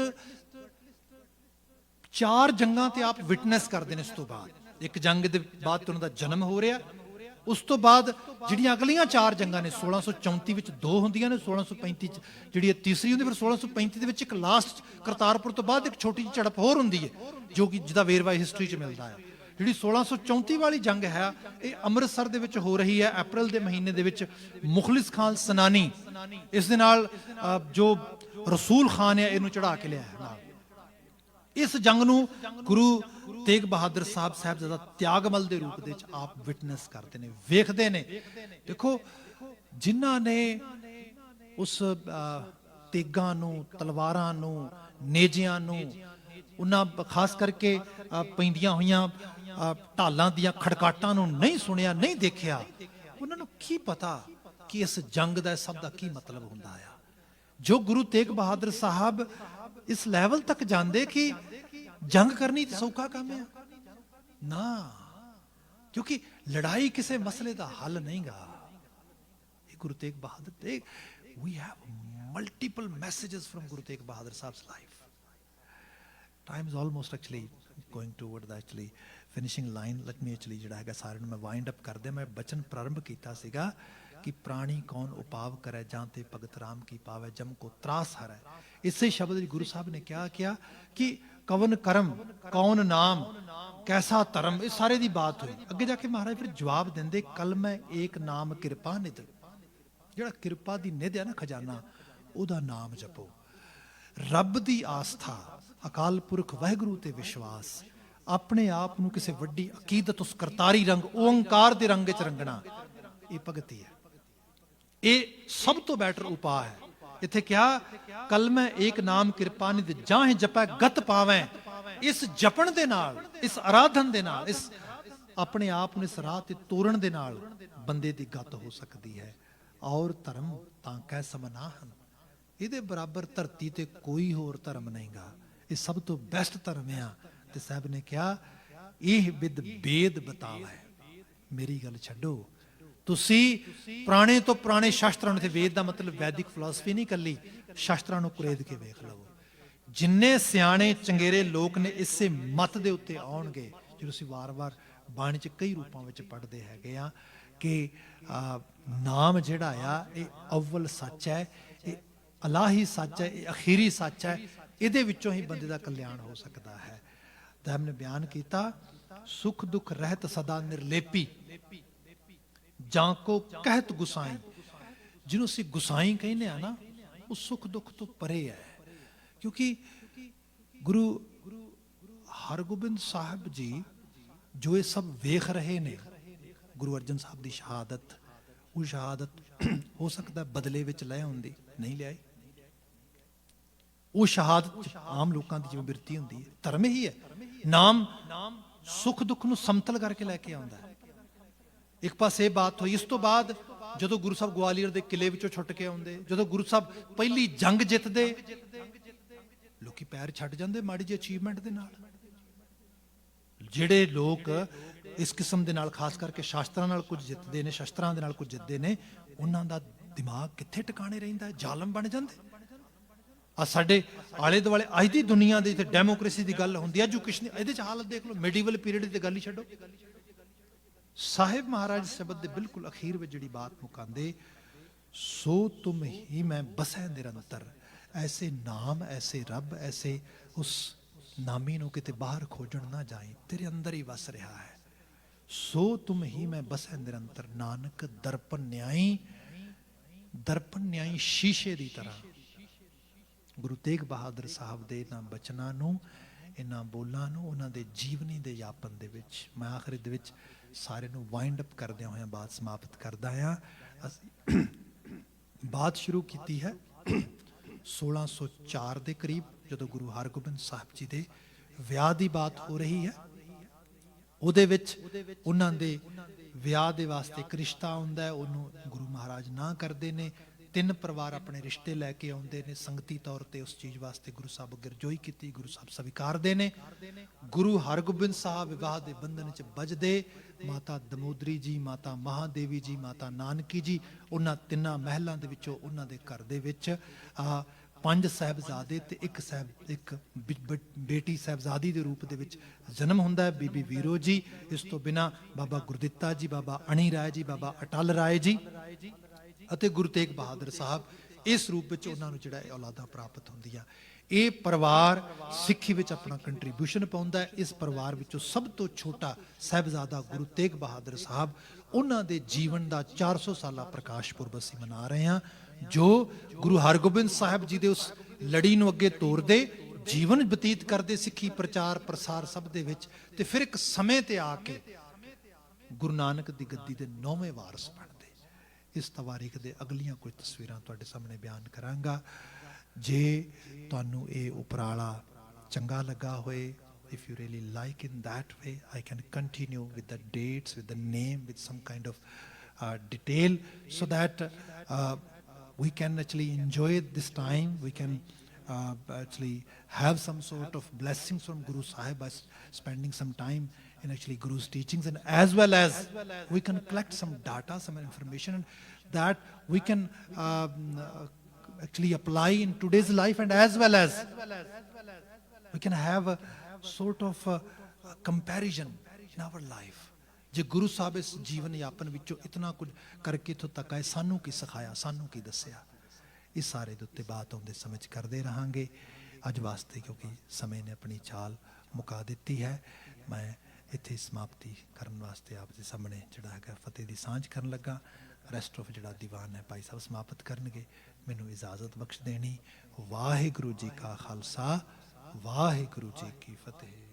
S1: 4 ਜੰਗਾਂ ਤੇ ਆਪ ਵਿਟਨੈਸ ਕਰਦੇ ਨੇ। ਇਸ ਤੋਂ ਬਾਅਦ ਇੱਕ ਜੰਗ ਦੇ ਬਾਅਦ ਉਹਨਾਂ ਦਾ ਜਨਮ ਹੋ ਰਿਹਾ, ਉਸ ਤੋਂ ਬਾਅਦ ਜਿਹੜੀਆਂ ਅਗਲੀਆਂ 4 ਜੰਗਾਂ ਨੇ 1634 ਵਿੱਚ 2 ਹੁੰਦੀਆਂ ਨੇ, 1635 ਚ ਜਿਹੜੀ ਤੀਸਰੀ ਹੁੰਦੀ, ਫਿਰ 1635 ਦੇ ਵਿੱਚ ਇੱਕ ਲਾਸਟ ਕਰਤਾਰਪੁਰ ਤੋਂ ਬਾਅਦ ਇੱਕ ਛੋਟੀ ਜਿਹੀ ਝੜਪ ਹੋਰ ਹੁੰਦੀ ਹੈ, ਜੋ ਕਿ ਜਿਹਦਾ ਵੇਰਵਾ ਹਿਸਟਰੀ 'ਚ ਮਿਲਦਾ ਹੈ। ਜਿਹੜੀ 1634 ਵਾਲੀ ਜੰਗ ਹੈ ਇਹ ਅੰਮ੍ਰਿਤਸਰ ਦੇ ਵਿੱਚ ਹੋ ਰਹੀ ਹੈ ਅਪ੍ਰੈਲ ਦੇ ਮਹੀਨੇ ਦੇ ਵਿੱਚ। ਮੁਖਲਿਸ ਖਾਨ ਸਨਾਨੀ ਇਸ ਦੇ ਨਾਲ ਜੋ ਰਸੂਲ ਖਾਨ ਹੈ ਇਹਨੂੰ ਚੜਾ ਕੇ ਲਿਆ ਨਾਲ। ਇਸ ਜੰਗ ਨੂੰ ਗੁਰੂ ਤੇਗ ਬਹਾਦਰ ਸਾਹਿਬ ਸਾਹਿਬਜ਼ਾਦਾ ਤਿਆਗਮਲ ਦੇ ਰੂਪ ਦੇ ਵਿੱਚ ਆਪ ਵਿਟਨੈਸ ਕਰਦੇ ਨੇ, ਵੇਖਦੇ ਨੇ। ਦੇਖੋ ਜਿਨ੍ਹਾਂ ਨੇ ਉਸ ਤੇਗਾਂ ਨੂੰ, ਤਲਵਾਰਾਂ ਨੂੰ, ਨੇਜਿਆਂ ਨੂੰ, ਉਹਨਾਂ ਖਾਸ ਕਰਕੇ ਪੈਂਦੀਆਂ ਹੋਈਆਂ ਢਾਲਾਂ ਦੀਆਂ ਖੜਕਾਟਾਂ ਨੂੰ ਨਹੀਂ ਸੁਣਿਆ, ਨਹੀਂ ਦੇਖਿਆ, ਉਹਨਾਂ ਨੂੰ ਕੀ ਪਤਾ ਕਿ ਇਸ ਜੰਗ ਦਾ ਸਭ ਦਾ ਕੀ ਮਤਲਬ ਹੁੰਦਾ ਆ। ਜੋ ਗੁਰੂ ਤੇਗ ਬਹਾਦਰ ਸਾਹਿਬ ਇਸ ਲੈਵਲ ਤੱਕ ਜਾਂਦੇ ਕਿ ਜੰਗ ਕਰਨੀ ਤੇ ਸੌਖਾ ਕੰਮ ਹੈ ਨਾ, ਕਿਉਂਕਿ ਲੜਾਈ ਕਿਸੇ ਮਸਲੇ ਦਾ ਹੱਲ ਨਹੀਂਗਾ। ਇਹ ਗੁਰੂ ਤੇਗ ਬਹਾਦਰ ਤੇ we have multiple messages from Guru Tegh Bahadur Sahib's life. Time is almost actually going toward the actually finishing line. Let me actually ਜਿਹੜਾ ਹੈਗਾ ਸਾਰਿਆਂ ਨੂੰ ਮੈਂ ਵਾਈਂਡ ਅਪ ਕਰਦੇ। ਮੈਂ ਬਚਨ ਪ੍ਰਾਰੰਭ ਕੀਤਾ ਸੀਗਾ ਕਿ ਪ੍ਰਾਣੀ ਕੌਣ ਉਪਾਵ ਕਰੇ ਜਾਂ ਤੇ ਭਗਤ ਰਾਮ ਕੀ ਪਾਵੇ ਜਮ ਕੋ ਤਰਾਸ ਹਰੈ। ਇਸੇ ਸ਼ਬਦ ਵਿੱਚ ਗੁਰੂ ਸਾਹਿਬ ਨੇ ਕਿਹਾ ਕਿ ਕਵਨ ਕਰਮ ਕੌਣ ਨਾਮ ਕੈਸਾ ਧਰਮ, ਇਹ ਸਾਰੇ ਦੀ ਬਾਤ ਹੋਈ। ਅੱਗੇ ਜਾ ਕੇ ਮਹਾਰਾਜ ਫਿਰ ਜਵਾਬ ਦਿੰਦੇ ਕਲ ਮੈਂ ਏਕ ਨਾਮ ਕਿਰਪਾ ਨਿਧ, ਜਿਹੜਾ ਕਿਰਪਾ ਦੀ ਨਿਧ ਹੈ ਨਾ ਖਜ਼ਾਨਾ, ਉਹਦਾ ਨਾਮ ਜਪੋ। ਰੱਬ ਦੀ ਆਸਥਾ, ਅਕਾਲ ਪੁਰਖ ਵਾਹਿਗੁਰੂ ਤੇ ਵਿਸ਼ਵਾਸ, ਆਪਣੇ ਆਪ ਨੂੰ ਕਿਸੇ ਵੱਡੀ ਅਕੀਦਤ ਉਸ ਕਰਤਾਰੀ ਰੰਗ ਓੰਕਾਰ ਦੇ ਰੰਗ ਵਿੱਚ ਰੰਗਣਾ, ਇਹ ਭਗਤੀ ਹੈ। ਇਹ ਸਭ ਤੋਂ ਬੈਟਰ ਉਪਾਅ ਹੈ। ਇੱਥੇ ਕਿਹਾ ਕਲ ਮੈਂ ਏਕ ਨਾਮ ਕਿਰਪਾ ਨਿਧ ਜਾਹਿ ਜਪੈ ਗਤ ਪਾਵੈ। ਇਸ ਜਪਣ ਦੇ ਨਾਲ, ਇਸ ਆਰਾਧਨ ਦੇ ਨਾਲ, ਇਸ ਆਪਣੇ ਆਪ ਨੂੰ ਇਸ ਰਾਹ ਤੇ ਤੋਰਨ ਦੇ ਨਾਲ ਬੰਦੇ ਦੀ ਗਤ ਹੋ ਸਕਦੀ ਹੈ। ਔਰ ਧਰਮ ਤਾਂ ਕਹਿ ਸਮਨਾ ਹਨ, ਇਹਦੇ ਬਰਾਬਰ ਧਰਤੀ ਤੇ ਕੋਈ ਹੋਰ ਧਰਮ ਨਹੀਂਗਾ, ਇਹ ਸਭ ਤੋਂ ਬੈਸਟ ਧਰਮ ਆ। ਤੇ ਸਾਹਿਬ ਨੇ ਕਿਹਾ ਇਹ ਵਿਦ ਬੇਦ ਬਤਾਵੈ। ਮੇਰੀ ਗੱਲ ਛੱਡੋ, ਤੁਸੀਂ ਪੁਰਾਣੇ ਤੋਂ ਪੁਰਾਣੇ ਸ਼ਾਸਤਰਾਂ ਨੂੰ, ਤੇ ਵੇਦ ਦਾ ਮਤਲਬ ਵੈਦਿਕ ਫਿਲਾਸਫੀ ਨਹੀਂ ਕੱਲੀ, ਸ਼ਾਸਤਰਾਂ ਨੂੰ ਕੁਰੇਦ ਕੇ ਵੇਖ ਲਵੋ। ਜਿੰਨੇ ਸਿਆਣੇ ਚੰਗੇਰੇ ਲੋਕ ਨੇ ਇਸੇ ਮਤ ਦੇ ਉੱਤੇ ਆਉਣਗੇ, ਜਦੋਂ ਅਸੀਂ ਵਾਰ-ਵਾਰ ਬਾਣੀ 'ਚ ਕਈ ਰੂਪਾਂ ਵਿੱਚ ਪੜ੍ਹਦੇ ਹੈਗੇ ਆ ਕਿ ਨਾਮ ਜਿਹੜਾ ਆ ਇਹ ਅਵਲ ਸੱਚ ਹੈ, ਇਹ ਅਲਾਹੀ ਸੱਚ ਹੈ, ਇਹ ਅਖੀਰੀ ਸੱਚ ਹੈ, ਇਹਦੇ ਵਿੱਚੋਂ ਹੀ ਬੰਦੇ ਦਾ ਕਲਿਆਣ ਹੋ ਸਕਦਾ ਹੈ। ਤਾਂ ਹਮਨੇ ਬਿਆਨ ਕੀਤਾ ਸੁਖ ਦੁੱਖ ਰਹਿਤ ਸਦਾ ਨਿਰਲੇਪੀ ਜਾਂ ਕੋ ਕਹਿਤ ਗੁਸਾਈ। ਜਿਹਨੂੰ ਅਸੀਂ ਗੁਸਾਈ ਕਹਿੰਦੇ ਆ ਨਾ, ਉਹ ਸੁਖ ਦੁੱਖ ਤੋਂ ਪਰੇ ਹੈ। ਕਿਉਂਕਿ ਗੁਰੂ ਹਰਗੋਬਿੰਦ ਸਾਹਿਬ ਜੀ ਜੋ ਇਹ ਸਭ ਵੇਖ ਰਹੇ ਨੇ, ਗੁਰੂ ਅਰਜਨ ਸਾਹਿਬ ਦੀ ਸ਼ਹਾਦਤ, ਉਹ ਸ਼ਹਾਦਤ ਹੋ ਸਕਦਾ ਬਦਲੇ ਵਿੱਚ ਲੈ ਆਉਂਦੀ, ਨਹੀਂ ਲਿਆਈ। ਉਹ ਸ਼ਹਾਦਤ ਆਮ ਲੋਕਾਂ ਦੀ ਜਿਵੇਂ ਬਿਰਤੀ ਹੁੰਦੀ ਹੈ, ਧਰਮ ਹੀ ਹੈ। ਨਾਮ ਸੁੱਖ ਦੁੱਖ ਨੂੰ ਸਮਤਲ ਕਰਕੇ ਲੈ ਕੇ ਆਉਂਦਾ ਹੈ। ਇੱਕ ਪਾਸੇ ਇਹ ਬਾਤ ਹੋਈ। ਇਸ ਤੋਂ ਬਾਅਦ ਜਦੋਂ ਗੁਰੂ ਸਾਹਿਬ ਗਵਾਲੀਅਰ ਦੇ ਕਿਲੇ ਵਿੱਚੋਂ ਛੁੱਟ ਕੇ ਆਉਂਦੇ, ਜਦੋਂ ਗੁਰੂ ਸਾਹਿਬ ਪਹਿਲੀ ਜੰਗ ਜਿੱਤਦੇ, ਲੋਕੀ ਪੈਰ ਛੱਡ ਜਾਂਦੇ ਮਾੜੀ ਜਿਹੀ ਅਚੀਵਮੈਂਟ ਦੇ ਨਾਲ। ਜਿਹੜੇ ਲੋਕ ਇਸ ਕਿਸਮ ਦੇ ਨਾਲ ਖਾਸ ਕਰਕੇ ਸ਼ਾਸਤਰਾਂ ਨਾਲ ਕੁਝ ਜਿੱਤਦੇ ਨੇ, ਸ਼ਸਤਰਾਂ ਦੇ ਨਾਲ ਕੁਝ ਜਿੱਤਦੇ ਨੇ, ਉਹਨਾਂ ਦਾ ਦਿਮਾਗ ਕਿੱਥੇ ਟਿਕਾਣੇ ਰਹਿੰਦਾ, ਜ਼ਾਲਮ ਬਣ ਜਾਂਦੇ। ਆ ਸਾਡੇ ਆਲੇ ਦੁਆਲੇ ਅੱਜ ਦੀ ਦੁਨੀਆ ਦੇ ਜਿੱਥੇ ਡੈਮੋਕ੍ਰੇਸੀ ਦੀ ਗੱਲ ਹੁੰਦੀ ਹੈ, ਐਜੂਕੇਸ਼ਨ, ਇਹਦੇ ਚ ਹਾਲਤ ਦੇਖ ਲਓ, ਮੈਡੀਵਲ ਪੀਰੀਅਡ ਦੀ ਗੱਲ ਹੀ ਛੱਡੋ। ਸਾਹਿਬ ਮਹਾਰਾਜ ਸ਼ਬਦ ਦੇ ਬਿਲਕੁਲ ਅਖੀਰ ਵਿੱਚ ਜਿਹੜੀ ਬਾਤ ਮੁਕਾਉਂਦੇ, ਸੋ ਤੁਮ ਹੀ ਮੈਂ ਬਸੈ ਨਿਰੰਤਰ। ਐਸੇ ਨਾਮ, ਐਸੇ ਰੱਬ, ਐਸੇ ਉਸ ਨਾਮੀ ਨੂੰ ਕਿਤੇ ਬਾਹਰ ਖੋਜਣ ਨਾ ਜਾਏ, ਤੇਰੇ ਅੰਦਰ ਹੀ ਵਸ ਰਿਹਾ ਹੈ। सो तुम ही मैं बसै निरंतर, नानक ਦਰਪਣ ਨਿਆਈ ਸ਼ੀਸ਼ੇ ਦੀ ਤਰ੍ਹਾਂ। ਗੁਰੂ ਤੇਗ ਬਹਾਦਰ ਸਾਹਿਬ ਦੇ ਇਹਨਾਂ ਬਚਨਾਂ ਨੂੰ, ਇਹਨਾਂ ਬੋਲਾਂ ਨੂੰ ਉਹਨਾਂ ਦੇ ਜੀਵਨੀ ਦੇ ਯਾਪਨ ਦੇ ਵਿੱਚ ਮੈਂ ਆਖਿਰ ਦੇ ਵਿੱਚ ਸਾਰੇ ਨੂੰ ਵਾਈਂਡ ਅਪ ਕਰਦਿਆਂ ਹੋਇਆਂ ਬਾਤ ਸਮਾਪਤ ਕਰਦਾ ਹਾਂ। ਅਸੀਂ ਬਾਤ ਸ਼ੁਰੂ ਕੀਤੀ ਹੈ 1604 ਦੇ ਕਰੀਬ, ਜਦੋਂ ਗੁਰੂ ਹਰਗੋਬਿੰਦ ਸਾਹਿਬ ਜੀ ਦੇ ਵਿਆਹ ਦੀ ਬਾਤ ਹੋ ਰਹੀ ਹੈ। ਉਹਦੇ ਵਿੱਚ ਉਹਨਾਂ ਦੇ ਵਿਆਹ ਦੇ ਵਾਸਤੇ ਇੱਕ ਰਿਸ਼ਤਾ ਹੁੰਦਾ ਹੈ, ਉਹਨੂੰ ਗੁਰੂ ਮਹਾਰਾਜ ਨਾ ਕਰਦੇ ਨੇ। 3 ਪਰਿਵਾਰ ਆਪਣੇ ਰਿਸ਼ਤੇ ਲੈ ਕੇ ਆਉਂਦੇ ਨੇ, ਸੰਗਤੀ ਤੌਰ ਤੇ ਉਸ ਚੀਜ਼ ਵਾਸਤੇ ਗੁਰੂ ਸਾਹਿਬ ਅੱਗੇ ਅਰਜ਼ੋਈ ਕੀਤੀ, ਗੁਰੂ ਸਾਹਿਬ ਸਵੀਕਾਰਦੇ ਨੇ। ਗੁਰੂ ਹਰਗੋਬਿੰਦ ਸਾਹਿਬ ਵਿਵਾਹ ਦੇ ਬੰਧਨ 'ਚ ਬੱਝਦੇ। ਮਾਤਾ ਦਮੋਦਰੀ ਜੀ, ਮਾਤਾ ਮਹਾਦੇਵੀ ਜੀ, ਮਾਤਾ ਨਾਨਕੀ ਜੀ, ਉਹਨਾਂ 3 ਮਹਿਲਾਂ ਦੇ ਵਿੱਚੋਂ ਉਹਨਾਂ ਦੇ ਘਰ ਦੇ ਵਿੱਚ 5 ਸਾਹਿਬਜ਼ਾਦੇ ਤੇ ਇੱਕ ਬੇਟੀ ਸਾਹਿਬਜ਼ਾਦੀ ਦੇ ਰੂਪ ਦੇ ਵਿੱਚ ਜਨਮ ਹੁੰਦਾ ਹੈ, ਬੀਬੀ ਵੀਰੋ ਜੀ। ਇਸ ਤੋਂ ਬਿਨਾਂ ਬਾਬਾ ਗੁਰਦਿੱਤਾ ਜੀ, ਬਾਬਾ ਅਣੀ ਰਾਏ ਜੀ, ਬਾਬਾ ਅਟਲ ਰਾਏ ਜੀ ਅਤੇ ਗੁਰੂ ਤੇਗ ਬਹਾਦਰ ਸਾਹਿਬ, ਇਸ ਰੂਪ ਵਿੱਚ ਉਹਨਾਂ ਨੂੰ ਜਿਹੜਾ ਔਲਾਦਾਂ ਪ੍ਰਾਪਤ ਹੁੰਦੀਆਂ। ਇਹ ਪਰਿਵਾਰ ਸਿੱਖੀ ਵਿੱਚ ਆਪਣਾ ਕੰਟਰੀਬਿਊਸ਼ਨ ਪਾਉਂਦਾ ਹੈ। ਇਸ ਪਰਿਵਾਰ ਵਿੱਚੋਂ ਸਭ ਤੋਂ ਛੋਟਾ ਸਾਹਿਬਜ਼ਾਦਾ ਗੁਰੂ ਤੇਗ ਬਹਾਦਰ ਸਾਹਿਬ, ਉਹਨਾਂ ਦੇ ਜੀਵਨ ਦਾ 400 ਸਾਲਾ ਪ੍ਰਕਾਸ਼ ਪੁਰਬ ਅਸੀਂ ਮਨਾ ਰਹੇ ਹਾਂ, ਜੋ ਗੁਰੂ ਹਰਗੋਬਿੰਦ ਸਾਹਿਬ ਜੀ ਦੇ ਉਸ ਲੜੀ ਨੂੰ ਅੱਗੇ ਤੋਰਦੇ, ਜੀਵਨ ਬਤੀਤ ਕਰਦੇ ਸਿੱਖੀ ਪ੍ਰਚਾਰ ਪ੍ਰਸਾਰ ਸਭ ਦੇ ਵਿੱਚ, ਤੇ ਫਿਰ ਇੱਕ ਸਮੇਂ ਤੇ ਆ ਕੇ ਗੁਰੂ ਨਾਨਕ ਦੀ ਗੱਦੀ ਦੇ 9ਵੇਂ ਵਾਰਸ ਬਣਦੇ। ਇਸ ਤਵਾਰੀਖ ਦੇ ਅਗਲੀਆਂ ਕੁਝ ਤਸਵੀਰਾਂ ਤੁਹਾਡੇ ਸਾਹਮਣੇ ਬਿਆਨ ਕਰਾਂਗਾ। ਜੇ ਤੁਹਾਨੂੰ ਇਹ ਉਪਰਾਲਾ ਚੰਗਾ ਲੱਗਾ ਹੋਏ, if you really like in that way, I can continue with the dates, with the name, with some kind of detail, so that we can actually enjoy this time. We can actually have some sort of blessings from Guru Sahib by spending some time in actually Guru's teachings, and as well as we can collect some data, some information, and that we can actually apply in today's life, and as well as we can have a sort of a comparison in our life. ਜੇ ਗੁਰੂ ਸਾਹਿਬ ਇਸ ਜੀਵਨ ਯਾਪਨ ਵਿੱਚੋਂ ਇਤਨਾ ਕੁਝ ਕਰਕੇ ਇੱਥੋਂ ਤੱਕ ਆਏ, ਸਾਨੂੰ ਕੀ ਸਿਖਾਇਆ, ਸਾਨੂੰ ਕੀ ਦੱਸਿਆ, ਇਸ ਸਾਰੇ ਦੇ ਉੱਤੇ ਬਾਤ ਆਉਂਦੇ ਸਮਝ ਕਰਦੇ ਰਹਾਂਗੇ। ਅੱਜ ਵਾਸਤੇ ਕਿਉਂਕਿ ਸਮੇਂ ਨੇ ਆਪਣੀ ਚਾਲ ਮੁਕਾ ਦਿੱਤੀ ਹੈ, ਮੈਂ ਇੱਥੇ ਸਮਾਪਤੀ ਕਰਨ ਵਾਸਤੇ ਆਪ ਦੇ ਸਾਹਮਣੇ ਜਿਹੜਾ ਹੈਗਾ ਫਤਿਹ ਦੀ ਸਾਂਝ ਕਰਨ ਲੱਗਾ। ਰੈਸਟ ਆਫ ਜਿਹੜਾ ਦੀਵਾਨ ਹੈ ਭਾਈ ਸਾਹਿਬ ਸਮਾਪਤ ਕਰਨਗੇ, ਮੈਨੂੰ ਇਜਾਜ਼ਤ ਬਖਸ਼ ਦੇਣੀ। ਵਾਹਿਗੁਰੂ ਜੀ ਕਾ ਖਾਲਸਾ, ਵਾਹਿਗੁਰੂ ਜੀ ਕੀ ਫਤਿਹ।